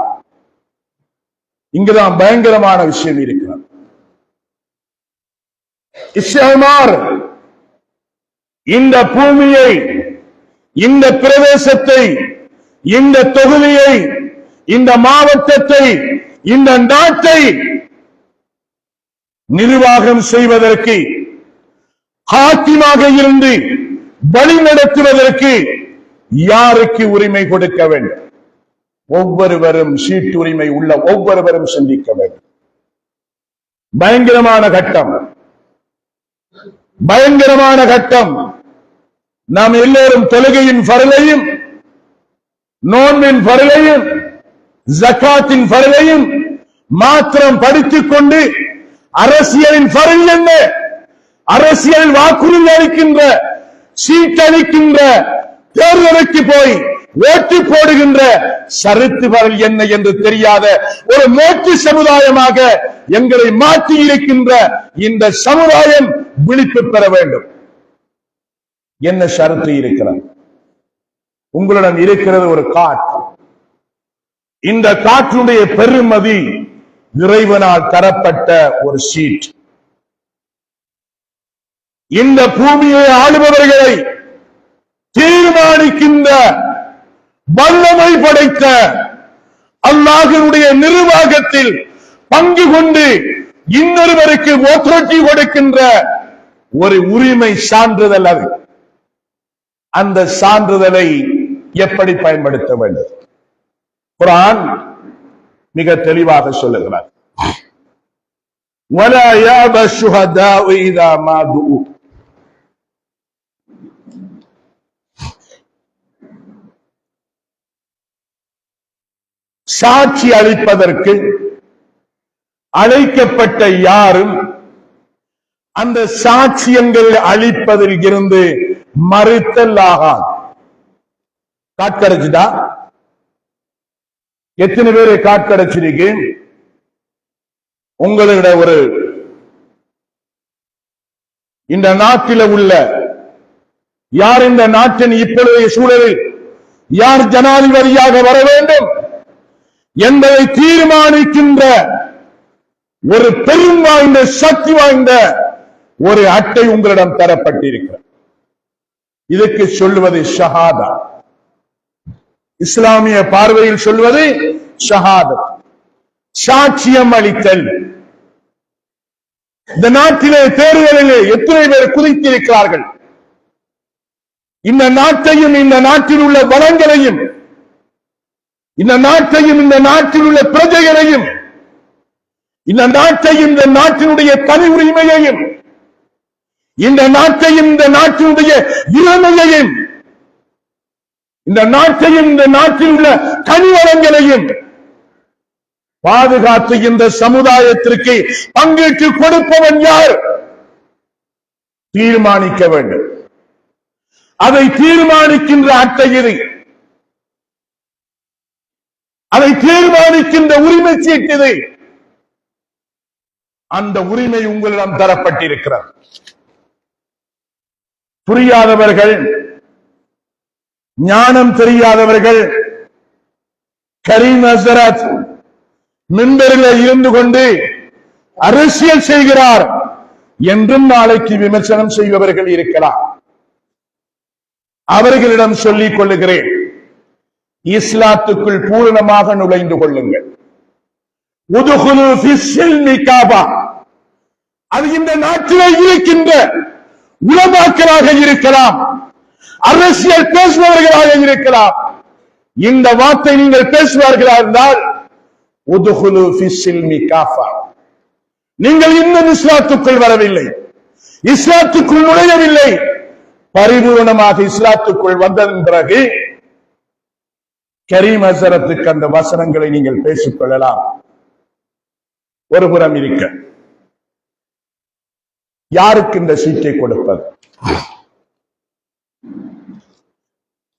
இங்குதான் பயங்கரமான விஷயம் இருக்கிறது. இஸ்திமார் இந்த பூமியை, இந்த பிரதேசத்தை, இந்த தொகுதியை, இந்த மாவட்டத்தை, இந்த நாட்டை நிர்வாகம் செய்வதற்கு, ஹாக்கிமாக இருந்து வழி நடத்துவதற்கு யாருக்கு உரிமை கொடுக்க வேண்டும்? ஒவ்வொருவரும் சீட்டு உரிமை உள்ள ஒவ்வொருவரும் சிந்திக்க வேண்டும். பயங்கரமான கட்டம், பயங்கரமான கட்டம். நாம் எல்லோரும் தொழுகையின் ஃபர்லையும், நோன்பின் ஃபர்லையும், ஜகாத்தின் ஃபர்லையும் மாத்திரம் படித்துக் கொண்டு அரசியலின் ஃபர்ல் என்ன, அரசியல் வாக்குறுதி அளிக்கின்ற, சீட்டளிக்கின்ற, தேர்தலுக்கு போய் ஓட்டு போடுகின்ற சருத்து ஃபர்ல் என்ன என்று தெரியாத ஒரு மோட்டு சமுதாயமாக எங்களை மாற்றி இருக்கின்ற இந்த சமுதாயம் விழிப்பு பெற வேண்டும். என்ன ஷரத்து இருக்கிறது? உங்களிடம் இருக்கிறது ஒரு காற்று. இந்த காற்றுடைய பெருமதி இறைவனால் தரப்பட்ட ஒரு சீட். இந்த பூமியை ஆளுபவர்களை தீர்மானிக்கின்ற வல்லமை படைத்த அல்லாஹ்வுடைய நிர்வாகத்தில் பங்கு கொண்டு இன்னொருவருக்கு ஓட்டோட்டி கொடுக்கின்ற ஒரு உரிமை சான்றிதழ் அது. அந்த சான்றிதழை எப்படி பயன்படுத்த வேண்டும்? குர்ஆன் மிக தெளிவாக சொல்லுகிறார். وَلَا يَأْبَ الشُّهَدَاءُ إِذَا مَا دُعُوا. சாட்சி அளிப்பதற்கு அழைக்கப்பட்ட யாரும் அந்த சாட்சியங்கள் அளிப்பதில் இருந்து மறுத்தல் ஆகாது. காட்கடைச்சுதா? எத்தனை பேரை காட்கடைச்சிருக்கு? உங்களிட ஒரு இந்த நாட்டில் உள்ள யார், இந்த நாட்டின் இப்பொழுதைய சூழலில் யார் ஜனாதிபதியாக வர வேண்டும் என்பதை தீர்மானிக்கின்ற ஒரு பெரும் வாய்ந்த சக்தி வாய்ந்த ஒரு அட்டை உங்களிடம் தரப்பட்டிருக்கிறது. இதுக்கு சொல்லுவது ஷஹாதா. இஸ்லாமிய பார்வையில் சொல்வது ஷஹாதத், சாட்சியம் அளித்தல். இந்த நாட்டிலே தேர்தலிலே எத்தனை பேர் குதித்திருக்கிறார்கள்? இந்த நாட்டையும், இந்த நாட்டில் உள்ள வளங்களையும், இந்த நாட்டையும், இந்த நாட்டில் உள்ள பிரஜைகளையும், இந்த நாட்டையும், இந்த நாட்டினுடைய தனி உரிமையையும், இந்த நாட்டையும், இந்த நாட்டினுடைய இளமையையும், இந்த நாட்டையும், இந்த நாட்டில் உள்ள தனி வளங்களையும் பாதுகாத்து இந்த சமுதாயத்திற்கு பங்கேற்று கொடுப்பவன் யார்? தீர்மானிக்க வேண்டும். அதை தீர்மானிக்கின்ற அட்டை இது. அதை தீர்மானிக்கின்ற உரிமை சீட்டு இது. அந்த உரிமை உங்களிடம் தரப்பட்டிருக்கிறது. புரியாதவர்கள், ஞானம் தெரியாதவர்கள் கரீம் ஹஸ்ரத் மிம்பரில் இருந்து கொண்டு அரசியல் செய்கிறார், என்றும் நாளைக்கு விமர்சனம் செய்பவர்கள் இருக்கலாம். அவர்களிடம் சொல்லிக் கொள்ளுகிறேன், இஸ்லாத்துக்குள் பூரணமாக நுழைந்து கொள்ளுங்கள். உதுகுலு ஃபிஸ்ஸில்மி காபா. அது இந்த நாட்டிலே இருக்கின்ற உலமாக்களாக இருக்கலாம், அரசியல் பேசுபவர்களாக இருக்கலாம். இந்த வார்த்தை நீங்கள் பேசுவார்களா இருந்தால் உதுகுலு ஃபிஸ்ஸில்மி காஃபா, நீங்கள் இன்னும் இஸ்லாத்துக்குள் வரவில்லை, இஸ்லாத்துக்குள் நுழையவில்லை. பரிபூர்ணமாக இஸ்லாத்துக்குள் வந்ததன் பிறகு கரீம் ஹஸரத்துக்கு அந்த வசனங்களை நீங்கள் பேசிக் கொள்ளலாம். ஒரு புறம் இருக்க, யாருக்கு இந்த சீட்டை கொடுப்பது?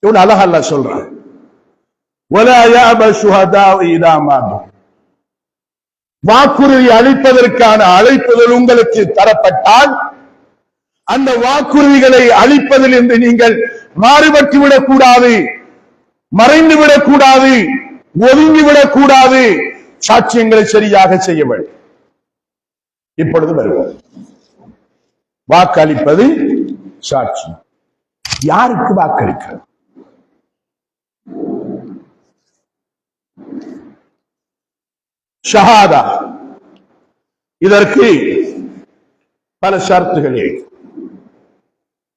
இவன் அழகல்ல சொல்றான், வாக்குறுதி அளிப்பதற்கான அழைப்புதல் உங்களுக்கு தரப்பட்டால் அந்த வாக்குறுதிகளை அளிப்பதில் இருந்து நீங்கள் மாறுபட்டு விடக்கூடாது, மறைந்துவிடக் கூடாது, ஒதுங்கிவிடக் கூடாது. சாட்சியங்களை சரியாக செய்ய வேண்டும். இப்பொழுது வருவோம். வாக்களிப்பது சாட்சி. யாருக்கு வாக்களிக்கிறது? ஷஹாதா. இதற்கு பல ஷரத்துகளே.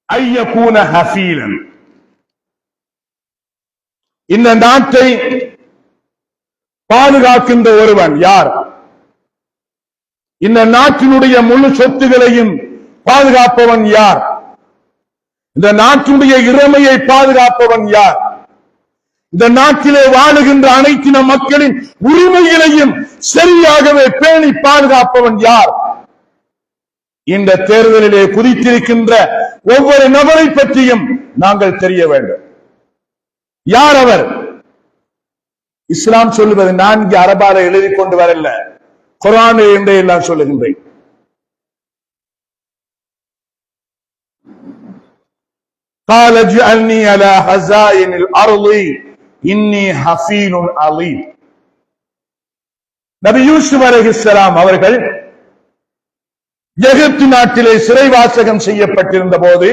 ஐயகூன ஹஃபீலன், இந்த நாட்டை பாதுகாக்கின்ற ஒருவன் யார்? இந்த நாட்டினுடைய முழு சொத்துகளையும் பாதுகாப்பவன் யார்? இந்த நாட்டினுடைய இறைமையை பாதுகாப்பவன் யார்? இந்த நாட்டிலே வாழுகின்ற அனைத்தின மக்களின் உரிமைகளையும் சரியாகவே பேணி பாதுகாப்பவன் யார்? இந்த தேர்தலிலே குதித்திருக்கின்ற ஒவ்வொரு நபரை பற்றியும் நாங்கள் தெரிய வேண்டும். யார் அவர்? இஸ்லாம் சொல்லுவது நான் இங்கே அரபால எழுதி கொண்டு வரல, குர்ஆன் என்றே எல்லாம் சொல்லுகின்றேன். قال اجعلني على خزائن الارض இன்னி ஹஃபீலுன் அலீம். நபி யூசுப் அலைஹிஸ்ஸலாம் அவர்கள் எகிப்து நாட்டிலே சிறைவாசகம் செய்யப்பட்டிருந்த போது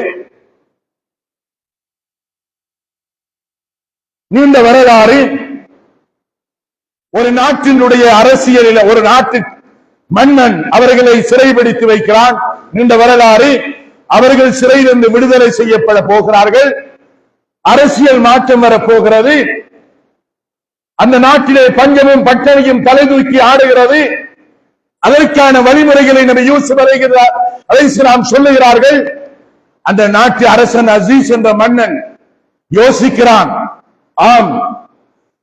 நீண்ட வரலாறு, ஒரு நாட்டினுடைய அரசியலில் ஒரு நாட்டு மன்னன் அவர்களை சிறைபிடித்து வைக்கிறான். நீண்ட வரலாறு. அவர்கள் சிறையிலிருந்து விடுதலை செய்யப்பட போகிறார்கள். அரசியல் மாற்றம் வரப்போகிறது. அந்த நாட்டிலே பஞ்சமும் பட்டணியும் தலை தூக்கி ஆடுகிறது. அதற்கான வழிமுறைகளை நபி யூசுப் அலைஹிஸ்ஸலாம் சொல்லுகிறார்கள். அந்த நாட்டு அரசன் அசீஸ் என்ற மன்னன் யோசிக்கிறான், ஆம்,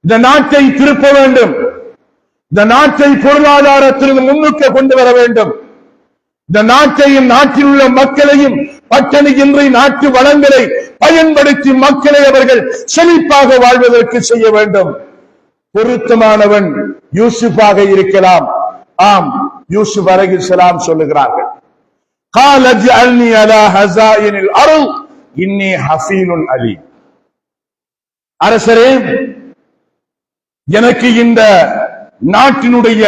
இந்த நாட்டை திருப்ப வேண்டும், இந்த நாட்டை பொருளாதாரத்திற்கு முன்னுக்கு கொண்டு வர வேண்டும், இந்த நாட்டையும் நாட்டில் உள்ள மக்களையும் பட்டணியின்றி நாட்டு வளங்களை பயன்படுத்தி மக்களை அவர்கள் செழிப்பாக வாழ்வதற்கு செய்ய வேண்டும். பொருத்தமானவன் யூசுஃபாக இருக்கலாம். ஆம், யூசுப் அலைஹிஸ்ஸலாம் சொல்லுகிறார்கள், قال اجعلني على خزائن الارض இன்னி ஹஃபீலுன் அலீம். அரசரே, எனக்கு இந்த நாட்டினுடைய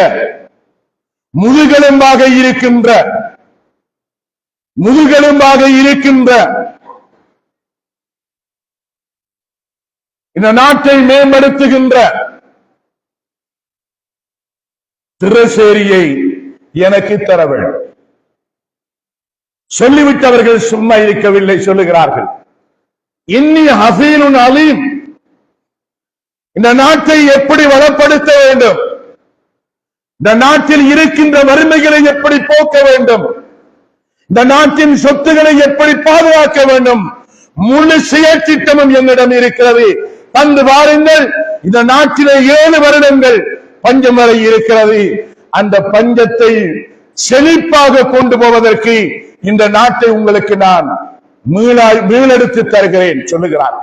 முதுகெலும்பாக இருக்கின்ற இந்த நாட்டை மேம்படுத்துகின்ற திரசேரியை எனக்கு தர வேண்டும். சொல்லிவிட்டவர்கள் சும்மா இருக்கவில்லை, சொல்லுகிறார்கள், இன்னி ஹஃபீலுன் அலீம். இந்த நாட்டை எப்படி வளப்படுத்த வேண்டும், இந்த நாட்டில் இருக்கின்ற வறுமைகளை எப்படி போக்க வேண்டும், இந்த நாட்டின் சொத்துக்களை எப்படி பாதுகாக்க வேண்டும், முழு செயற்திட்டமும் என்னிடம் இருக்கிறது, தந்து வாருங்கள். இந்த நாட்டிலே 7 வருடங்கள் பஞ்சம் வரை இருக்கிறது. அந்த பஞ்சத்தை செழிப்பாக கொண்டு போவதற்கு இந்த நாட்டை உங்களுக்கு நான் மீளெடுத்து தருகிறேன் சொல்லுகிறார்.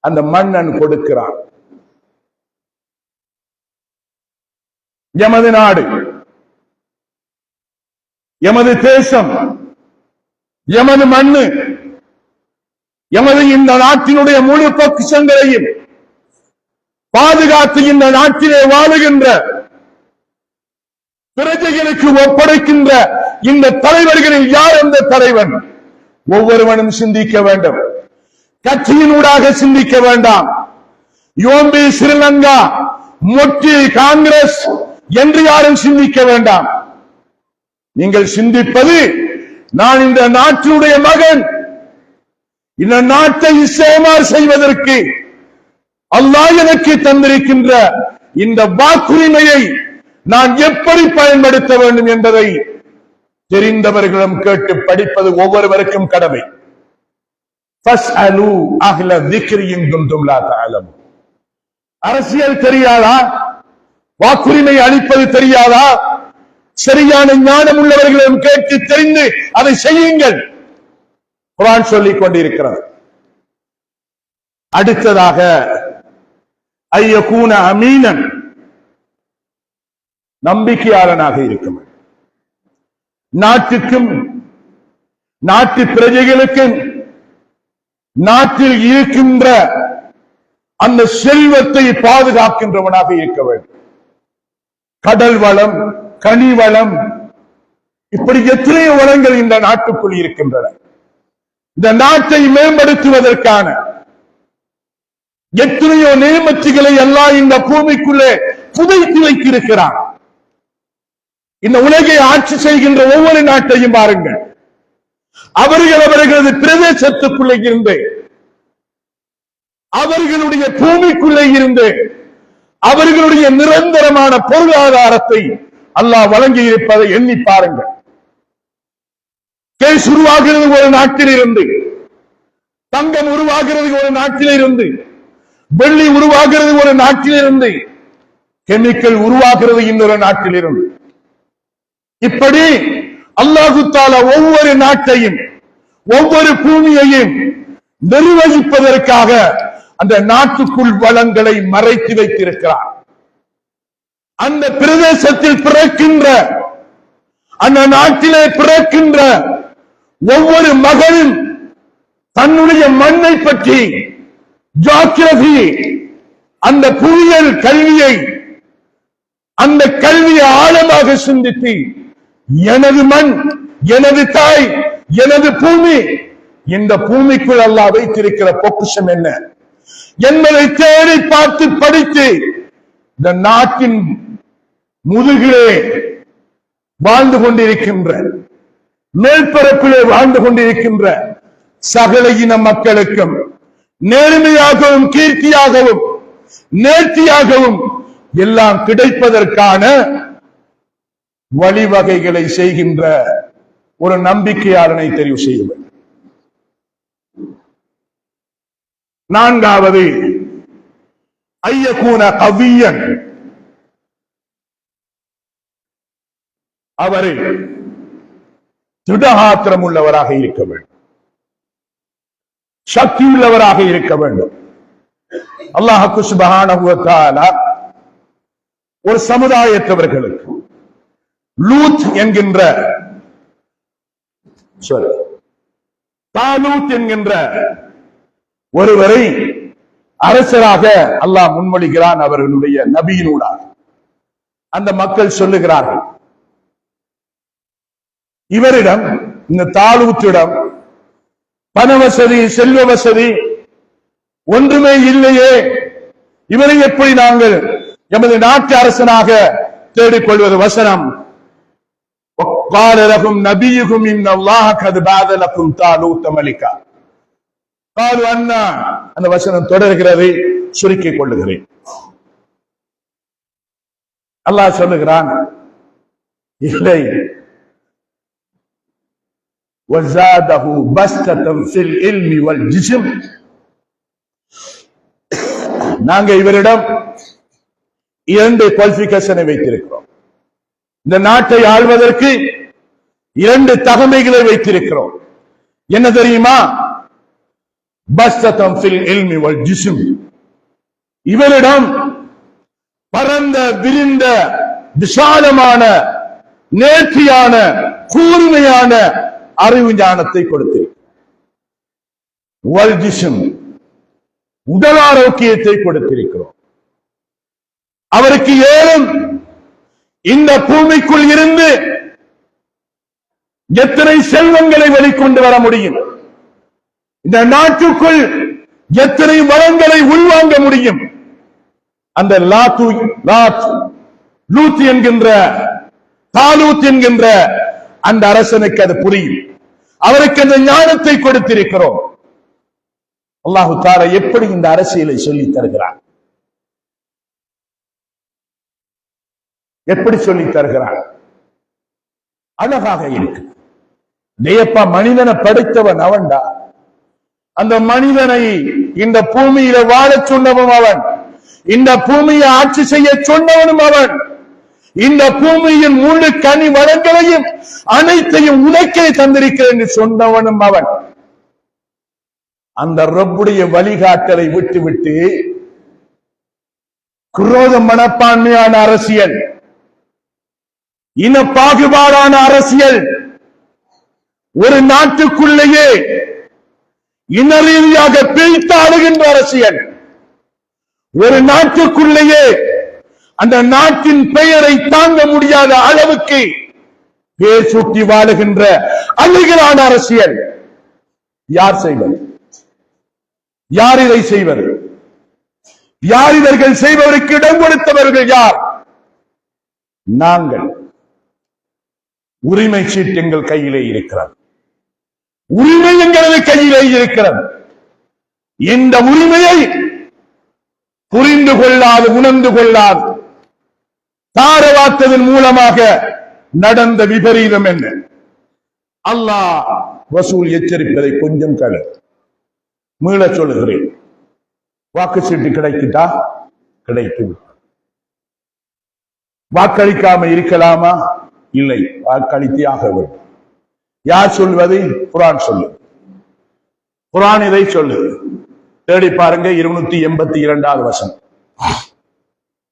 அந்த மன்னன் கொடுக்கிறான். எமது நாடு, எமது தேசம், எமது மண்ணு, எமது இந்த நாட்டினுடைய முழு பொக்கிஷங்களையும் பாதுகாத்து இந்த நாட்டிலே வாழுகின்ற பிரஜைகளுக்கு ஒப்படைக்கின்ற இந்த தலைவர்களில் யார் அந்த தலைவன்? ஒவ்வொருவனும் சிந்திக்க வேண்டும். கட்சியினூடாக சிந்திக்க வேண்டாம். யோம்பி ஸ்ரீலங்கா, மொட்டி காங்கிரஸ் என்று யாரும் சிந்திக்க வேண்டாம். நீங்கள் சிந்திப்பது, நான் இந்த நாட்டினுடைய மகன், இந்த நாட்டை இஸ்லாமார் செய்வதற்கு அல்லாஹ் எனக்கு தந்திருக்கின்ற இந்த வாக்குரிமையை நான் எப்படி பயன்படுத்த வேண்டும் என்பதை தெரிந்தவர்களும் கேட்டு படிப்பது ஒவ்வொருவருக்கும் கடமை. அரசியல் தெரியாதா? வாக்குரிமை அளிப்பது தெரியாதா? சரியான ஞானம் உள்ளவர்களும் கேட்டு தெரிந்து அதை செய்யுங்கள். குர்ஆன் சொல்லிக் கொண்டிருக்கிறது. அடுத்ததாக ஐயகூன அமீனன், நம்பிக்கையாளனாக இருக்கும். நாட்டுக்கும் நாட்டு பிரஜைகளுக்கும் நாட்டில் இருக்கின்ற அந்த செல்வத்தை பாதுகாக்கின்றவனாக இருக்க வேண்டும். கடல் வளம், கனி வளம், இப்படி எத்தனையோ வளங்கள் இந்த நாட்டுக்குள் இருக்கின்றன. இந்த நாட்டை மேம்படுத்துவதற்கான எத்தனையோ நேமத்துகளை எல்லாம் இந்த பூமிக்குள்ளே புதைத்து வைத்திருக்கிறான். இந்த உலகை ஆட்சி செய்கின்ற ஒவ்வொரு நாட்டையும் பாருங்கள். அவர்களது பிரதேசத்துக்குள்ளே இருந்து, அவர்களுடைய பூமிக்குள்ளே இருந்து அவர்களுடைய நிரந்தரமான பொருளாதாரத்தை அல்லாஹ் வழங்கி இருப்பதை எண்ணி பாருங்கள். கேஸ் உருவாகிறது ஒரு நாட்டில் இருந்து, தங்கம் உருவாகிறது ஒரு நாட்டில் இருந்து, வெள்ளி உருவாகிறது ஒரு நாட்டில் இருந்து, கெமிக்கல் உருவாகிறது இன்னொரு நாட்டில் இருந்து. இப்படி அல்லாஹு தஆலா ஒவ்வொரு நாட்டையும் ஒவ்வொரு பூமியையும் நிர்வகிப்பதற்காக அந்த நாட்டுக்குள் வளங்களை மறைத்து வைத்திருக்கிறார். அந்த பிரதேசத்தில் பிறக்கின்ற, அந்த நாட்டிலே பிறக்கின்ற ஒவ்வொரு மகனும் தன்னுடைய மண்ணை பற்றி ஜியோகிராபி, அந்த புவியியல் கல்வியை, அந்த கல்வியை ஆழமாக சிந்தித்து, எனது மண், எனது தாய், எனது பூமி, இந்த பூமிக்குள் அல்லாஹ் வைத்திருக்கிற பொக்கிஷம் என்ன என்பதை தேடி பார்த்து படித்து, இந்த நாட்டின் முதுகிலே வாழ்ந்து கொண்டிருக்கின்ற, மேல்பரப்பிலே வாழ்ந்து கொண்டிருக்கின்ற சகல இன மக்களுக்கும் நேர்மையாகவும் கீர்த்தியாகவும் நேர்த்தியாகவும் எல்லாம் கிடைப்பதற்கான வழிவகைகளை செய்கின்ற ஒரு நம்பிக்கையாளனை தெரிவு செய்ய வேண்டும். நான்காவது ஐயகூன கவியன், அவரை திடகாத்திரம் உள்ளவராக இருக்க வேண்டும், சக்தி உள்ளவராக இருக்க வேண்டும். அல்லாஹ் சுப்ஹானஹு வ தஆலா ஒரு சமுதாயத்தவர்களுக்கு லூத் என்கின்ற தாலூத் என்கின்ற ஒருவரை அரசராக அல்லாஹ் முன்மொழிகிறான். அவர்களுடைய நபியினூடாக அந்த மக்கள் சொல்லுகிறார்கள், இவரிடம், இந்த தாலூத்திடம் பண வசதி, செல்வ வசதி ஒன்றுமே இல்லையே, இவரை எப்படி நாங்கள் எமது நாட்டு அரசனாக தேடிக்கொள்வது? வசனம், قال لهم نبيكم ان الله قد بعث لكم طالوت ملكا. قالوا ان அந்த வசனம் தொடர்கிறது, சுருக்கிக் கொள்ளுகிறேன். அல்லாஹ் சொல்லுகிறான், இல்லை, وزاده بسطة في العلم والجسم. நாங்க இவரிடம் 2 குவாலிஃபிகேஷனை வைத்திருக்கிறோம். இந்த நாட்டை ஆள்வதற்கு 2 தகமைகளை வைத்திருக்கிறோம். என்ன தெரியுமா? பஸ்தத்தம் ஃபில் இல்மி வல் ஜிஸ்ம். இவரிடம் பரந்த, விரிந்த, விசாலமான, நேர்த்தியான, கூர்மையான அறிவு ஞானத்தை கொடுத்து, வல் ஜிஸ்ம், உடல் ஆரோக்கியத்தை கொடுத்திருக்கிறோம். அவருக்கு ஏழும் இந்த பூமிக்குள் இருந்து எத்தனை செல்வங்களை வெளிக்கொண்டு வர முடியும், இந்த நாட்டுக்குள் எத்தனை வளங்களை உள்வாங்க முடியும். அந்த லூத் என்கின்ற தாலூத் என்கின்ற அந்த அரசனுக்கு அது புரியும். அவருக்கு அந்த ஞானத்தை கொடுத்திருக்கிறோம். அல்லாஹு தஆலா எப்படி இந்த அரசியலை சொல்லி தருகிறார், எப்படி சொல்லி தருகிறார், அழகாக இருக்கு. தேப்பா மனிதனை படைத்தவன் அவன்டா. அந்த மனிதனை இந்த பூமியில வாழச் சொன்னவன் அவன், இந்த பூமியை ஆட்சி செய்ய சொன்னவனும் அவன், இந்த பூமியின் முழு கனி வளங்களையும் அனைத்தையும் உனக்கே தந்திருக்கிறேன் என்று சொன்னவனும் அவன். அந்த ரப்புடைய வழிகாட்டலை விட்டுவிட்டு குரோத மனப்பான்மையான அரசியல், இன பாகுபாடான அரசியல், ஒரு நாட்டுக்குள்ளேயே இன ரீதியாக பிரித்து ஆளுகின்ற அரசியல், ஒரு நாட்டுக்குள்ளேயே அந்த நாட்டின் பெயரை தாங்க முடியாத அளவுக்கு பேர் சூட்டி வாழுகின்ற அழுகலான அரசியல் யார் செய்வது? யார் இதை செய்வது? யார் இவர்கள் செய்வதற்கு இடம் கொடுத்தவர்கள் யார்? நாங்கள். உரிமை சீட்டு எங்கள் கையிலே இருக்கிறது, உரிமை எங்களது கையிலே இருக்கிறது. இந்த உரிமையை புரிந்து கொள்ளாது, உணர்ந்து கொள்ளாது தாரவாத்ததன் மூலமாக நடந்த விபரீதம் என்ன? அல்லாஹ் ரசூல் எச்சரிப்பதை கொஞ்சம் கல மீள சொல்லுகிறேன். வாக்குச்சீட்டு கிடைக்கிட்டா கிடைக்கும். வாக்களிக்காம இருக்கலாமா? இல்லை, வாக்களித்தே ஆக வேண்டும். யார் சொல்வது? குர்ஆன் சொல்லுது. குர்ஆன் இதை சொல்லுது. தேடி பாருங்க, 282வது வசனம்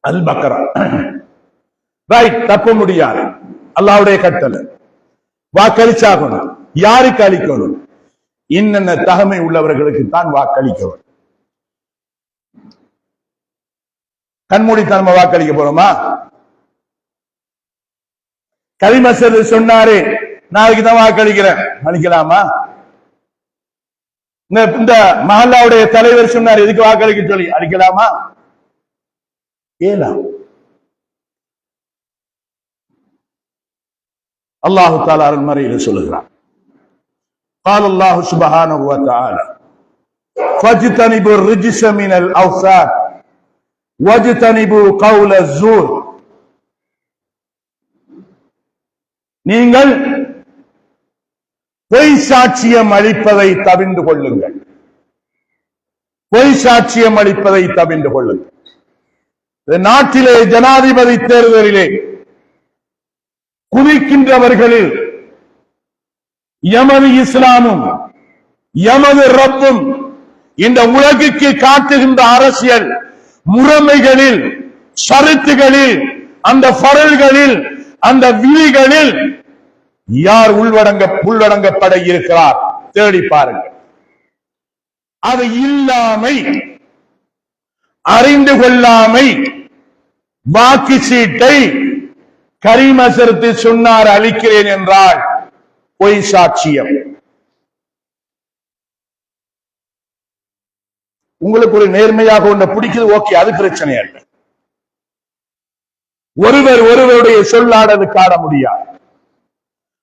அல் பக்ரா. ரைட், தப்ப முடியாது. அல்லாஹ்வுடைய கட்டளை. வாக்களிச்சாகணும். யாருக்கு அளிக்கணும்? இன்னென்ன தகமை உள்ளவர்களுக்கு தான் வாக்களிக்கணும். கண்மூடித்தனமா வாக்களிக்க போறோமா? கலிமசர் சொன்னாரு, நாளைக்கு தான் வாக்களிக்கிறேன், அளிக்கலாமா? இந்த மஹல்லாவுடைய தலைவர் சொன்னார், எதுக்கு வாக்களிக்க சொல்லி, அளிக்கலாமா? ஏலாம். அல்லாஹு தஆலா அருள்மறையில் சொல்லுகிறார், قال الله سبحانه وتعالى فاجتنبوا الرجس من الأوثان واجتنبوا قول الزور. நீங்கள் பொய் சாட்சியம் அளிப்பதை தவிர்த்து கொள்ளுங்கள். பொய் சாட்சியம் அளிப்பதை தவிர்த்து கொள்ளுங்கள். நாட்டிலே ஜனாதிபதி தேர்தலிலே குதிக்கின்றவர்களில் எமது இஸ்லாமும் எமது ரப்பும் இந்த உலகுக்கு காட்டுகின்ற அரசியல் முறைமைகளில், ஷரத்துகளில், அந்த ஃபரல்களில், அந்த விதிகளில் யார் உள்ளடங்கப்பட இருக்கிறார் தேடி பாருங்கள். அது இல்லாமை, அறிந்து கொள்ளாமை, வாக்கு சீட்டை கரிமசரத்து சொன்னார் அளிக்கிறேன் என்றால் பொய் சாட்சியம். உங்களுக்கு ஒரு நேர்மையாக ஒன்று பிடிக்குது, ஓகே, அது பிரச்சனை அல்ல. ஒருவர் ஒருவருடைய சொல்லாடது காண முடியாது.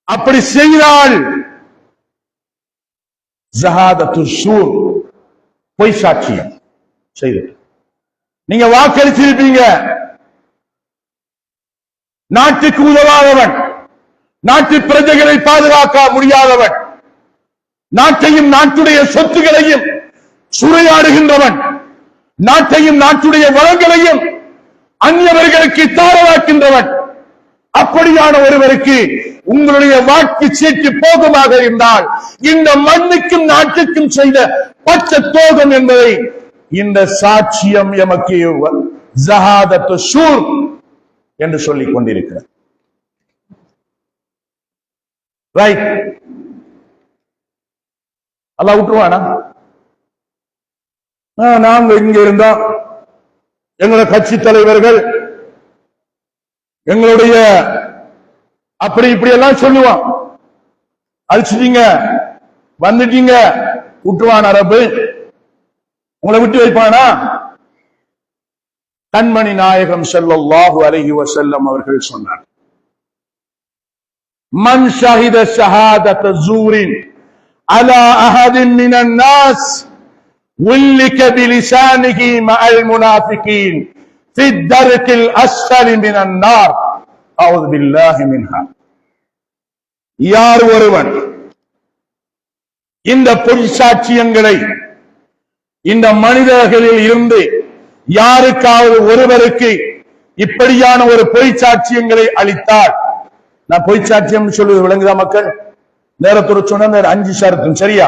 அப்படி செய்தால் ஜஹாதத்து ஸூர், பொய் சாட்சியம் செய்து நீங்க வாக்களிச்சிருப்பீங்க. நாட்டுக்கு உதவாதவன், நாட்டு பிரஜைகளை பாதுகாக்க முடியாதவன், நாட்டையும் நாட்டுடைய சொத்துகளையும் சூறையாடுகின்றவன், நாட்டையும் நாட்டுடைய வளங்களையும் அந்நியவர்களுக்கு தாரவாக்கின்றவன், அப்படியான ஒருவருக்கு உங்களுடைய வாக்கு சீட்டு போகமாக இருந்தால் இந்த மண்ணுக்கும் நாட்டுக்கும் செய்த பச்ச தோகம் என்பதை இந்த சாட்சியம் எமக்கு ஜஹாதத்து ஸூர் என்று சொல்லிக் கொண்டிருக்கிறார். ரைட், அல்லாஹ் விட்டுருவானா? நாங்க இங்க இருந்தோம், எங்களுடைய கட்சி தலைவர்கள் எங்களுடைய அப்படி இப்படி எல்லாம் சொல்லுவான். அழிச்சிட்டீங்க, வந்துட்டீங்க, விட்டுவான் அரபு? உங்களை விட்டு வைப்பானா? கண்மணி நாயகம் ஸல்லல்லாஹு அலைஹி வஸல்லம் அவர்கள் சொன்னார், மன் ஷஹித ஷஹாதத ஸூரின் அலா அஹதின் மினன் நாஸ் உல்லிக பிலிசானிஹி மஅல் முனாஃபிகீன் ஃபி தர்கில் அஸ்ஃபலி மினன் நார் அஊது பில்லாஹி மின்ஹா. யார் ஒருவன் இந்த பொய் சாட்சியங்களை இந்த மனிதர்களில் இருந்து யாருக்காவது ஒருவருக்கு இப்படியான ஒரு பொய் சாட்சியங்களை அளித்தால், நான் பொய் சாட்சியம் சொல்லுவது விளங்குதா மக்கள்? நேரத்தோட சொன்ன 5 ஷரத்தும் சரியா?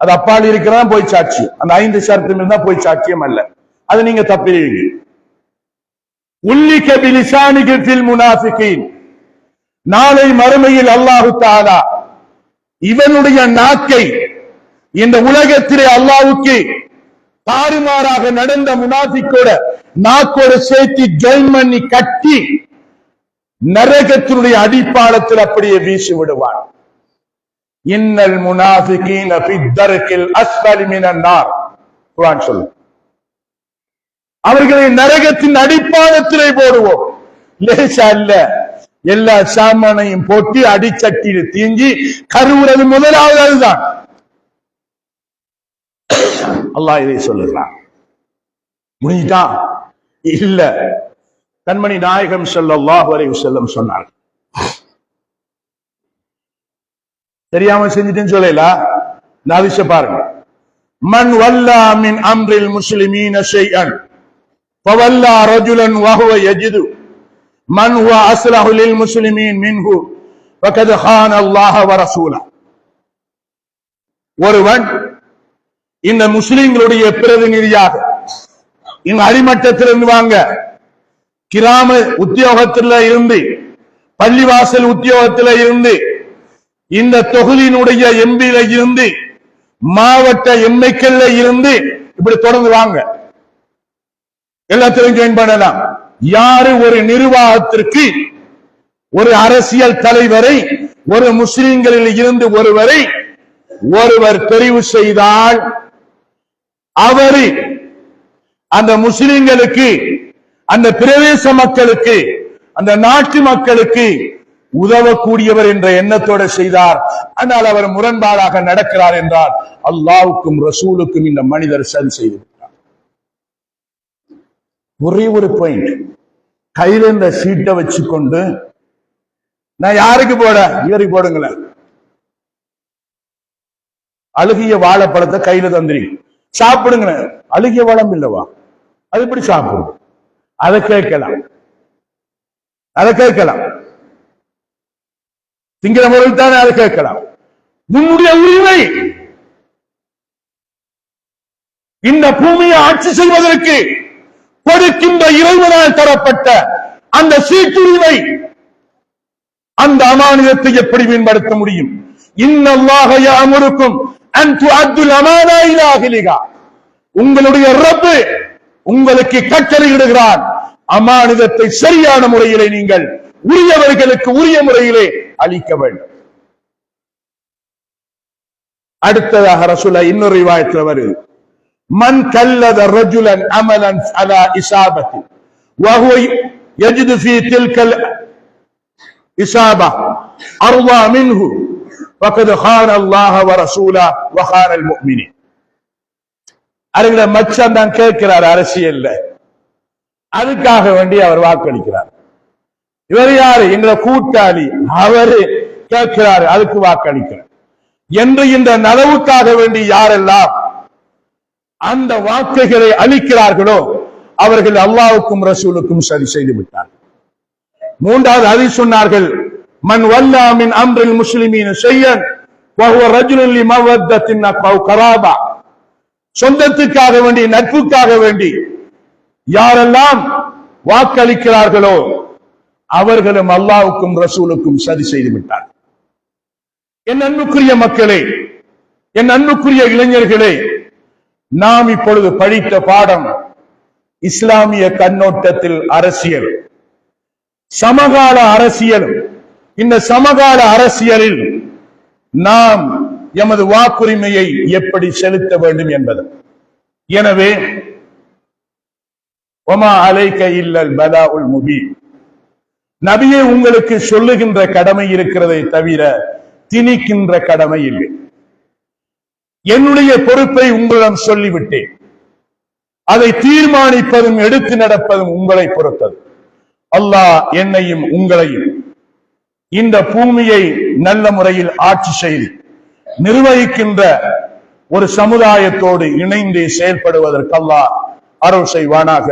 அது அப்பால் இருக்கிறதா பொய் சாட்சியம். அந்த 5 ஷரத்தும் இருந்தா பொய் சாட்சியம் அல்ல. அது நீங்க தப்பிடுவீங்க. உல்லிக பிலிசானிஹி ஃபில் முனாஃபிகீன், நாளை மறுமையில் அல்லாஹு தஆலா இவனுடைய நாக்கை இந்த உலகத்திலே அல்லாஹ்வுக்கு தாறுமாறாக நடந்த முனாஃபிக்கோட நாக்கோட சேர்த்து ஜாயின் பண்ணி கட்டி நரகத்தினுடைய அடிப்பாளத்தில் அப்படியே வீசி விடுவான். இன்னல் முனாஃபிகீன ஃபி தர்கில் அஸ்ஃபலி மினன் நார், குர்ஆன் சொல்லு. அவர்களை நரகத்தின் அடிப்பாளத்திலே போடுவோம். லேசா இல்ல, எல்லா சாமானையும் போட்டு அடிச்சட்டியில் தீங்கி கருவுறது முதலாவது அதுதான். அல்லாஹ் இதை சொல்லுகிறான். முடிஞ்சா இல்ல, கண்மணி நாயகம் ஸல்லல்லாஹு அலைஹி வஸல்லம் சொன்னார். தெரியாம செஞ்சிட்டேன்னு சொல்லல, நாதிஷ பாருங்க. மன் வல்லா மின் அம்ரில் முஸ்லிமீன ஷைஅன் ஃபவல்லா ரஜுலன் வஹுவ யஜிது மன் ஹுவ அஸ்லஹு லில் முஸ்லிமீன் மின்ஹு ஃபகத் ஹான அல்லாஹ வ ரசூலஹு. ஒருவன் இந்த முஸ்லிம்களுடைய பிரதிநிதியாக இந்த அடிமட்டத்திலிருந்து வாங்க, கிராம உத்தியோகத்தில் இருந்து, பள்ளிவாசல் உத்தியோகத்தில் இருந்து, இந்த தொகுதியினுடைய எம்பியில இருந்து, மாவட்ட எம்எல்ஏ இருந்து, இப்படி தொடர்ந்து வாங்க, எல்லாத்திலும் ஜாயின் பண்ணலாம். யாரு ஒரு நிர்வாகத்திற்கு ஒரு அரசியல் தலைவரை ஒரு முஸ்லிம்களில் இருந்து ஒருவர் தெரிவு செய்தால் அவரு அந்த முஸ்லிம்களுக்கு, அந்த பிரதேச மக்களுக்கு, அந்த நாட்டு மக்களுக்கு உதவக்கூடியவர் என்ற எண்ணத்தோடு செய்தார். ஆனால் அவர் முரண்பாடாக நடக்கிறார் என்றால் அல்லாஹ்வுக்கும் ரசூலுக்கும் இந்த மனிதர் சதி செய்து விட்டார். ஒரே ஒரு பாயிண்ட், கையில இந்த சீட்டை வச்சுக்கொண்டு நான் யாருக்கு போட, இவருக்கு போடுங்களேன். அழுகிய வாழைப்பழத்தை கையில தந்திரி சாப்பிடுங்க, அழுகிய வாழம் இல்லவா, அது எப்படி சாப்பிடும்? அதை கேட்கலாம், திங்கிற முறையில் தானே அதை கேட்கலாம். உன்னுடைய உரிமை இந்த பூமியை ஆட்சி செய்வதற்கு கொடுக்கின்ற இறைவனால் தரப்பட்ட அந்த சீட்டுரிமை, அந்த அமானிதத்தை எப்படி மேம்படுத்த முடியும்? இன்னல்லாஹ யஅமுருக்கும் அன் துஅத்துல் அமானா இலா அஹ்லிஹா, உங்களுடைய ரப்பு உங்களுக்கு கட்டளையிடுகிறார், அமானிதத்தை சரியான முறையிலே நீங்கள் உரியவர்களுக்கு உரிய முறையிலே அளிக்க வேண்டும். அடுத்ததாக ரசூலுல்லாஹ் இன்னொரு ரிவாயத்தில் வருது, மன் கல்லத ரஜுலன் அமலன் அலா இஸாபத்தி வஹுவ யஜிது ஃபீ தில்கல் இஸாபா அர்வா மின்ஹு ஃபகத் ஹான அல்லாஹ வ ரசூலஹு வ ஹானல் முஃமினீன். அவங்கள மச்சான் தான் கேட்கிறார் அரசியல்ல, அதுக்காக வேண்டி அவர் வாக்களிக்கிறார். இவர் யாரு? எங்களை கூட்டாளி, அவரு கேட்கிறாரு, அதுக்கு வாக்களிக்கிறார் என்று இந்த நலவுக்காக வேண்டி யாரெல்லாம் அந்த வாக்குகளை அளிக்கிறார்களோ அவர்கள் அல்லாஹ்வுக்கும் ரசூலுக்கும் சரி செய்து விட்டார். மூன்றாவது ஹதீஸ் சொன்னார்கள், மன் வல்லா மின் அம்ரில் முஸ்லிமீன ஷையன் வஹுவ ரஜுலுன் லிமவத்தத்தின் அவ் கராபா, சொந்தத்துக்காக வேண்டி, நட்புக்காக வேண்டி யாரெல்லாம் வாக்களிக்கிறார்களோ அவர்களும் அல்லாஹ்வுக்கும் ரசூலுக்கும் சதி செய்து விட்டார். என் அன்புக்குரிய மக்களே, என் அன்புக்குரிய இளைஞர்களே, நாம் இப்பொழுது படித்த பாடம் இஸ்லாமிய கண்ணோட்டத்தில் அரசியல், சமகால அரசியல். இந்த சமகால அரசியலில் நாம் எமது வாக்குரிமையை எப்படி செலுத்த வேண்டும் என்பது. எனவே வமா அலைக இல்லல் பலாஉல் முபீன், நபியே உங்களுக்கு சொல்லுகின்ற கடமை இருக்கிறதை தவிர திணிக்கின்ற கடமை இல்லை. என்னுடைய பொறுப்பை உங்களிடம் சொல்லிவிட்டேன். அதை தீர்மானிப்பதும் எடுத்து நடப்பதும் உங்களை பொறுத்தது. அல்லாஹ் என்னையும் உங்களையும் இந்த பூமியை நல்ல முறையில் ஆட்சி செய்து நிர்வகிக்கின்ற ஒரு சமுதாயத்தோடு இணைந்து செயல்படுவதற்கு அல்லாஹ் அருள் செய்வானாக.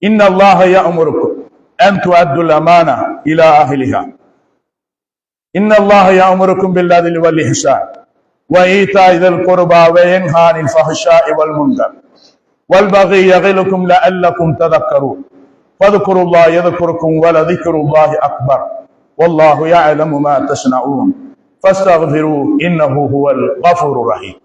இன்னல்லாஹ யஅமுருக்கும் அன் துஅத்துல் அமானா இலா அஹ்லிஹா. இன்னல்லாஹ யஅமுருக்கும் பில் அத்லி வல் இஹ்சான் வ ஈதாஇ ذில் குர்பா வ யன்ஹா அனில் ஃபஹ்ஷாஇ வல் முன்கர் வல் பகி யஇதுக்கும் லஅல்லக்கும் ததக்கரூன் ஃபذ்குருல்லாஹ யذ்குருக்கும் வ லذிக்ருல்லாஹி அக்பர் வல்லாஹு யஅலமு மா தஸ்னஊன் ஃபஸ்தக்ஃபிரூ இன்னஹு ஹுவல் கஃபூருர் ரஹீம்.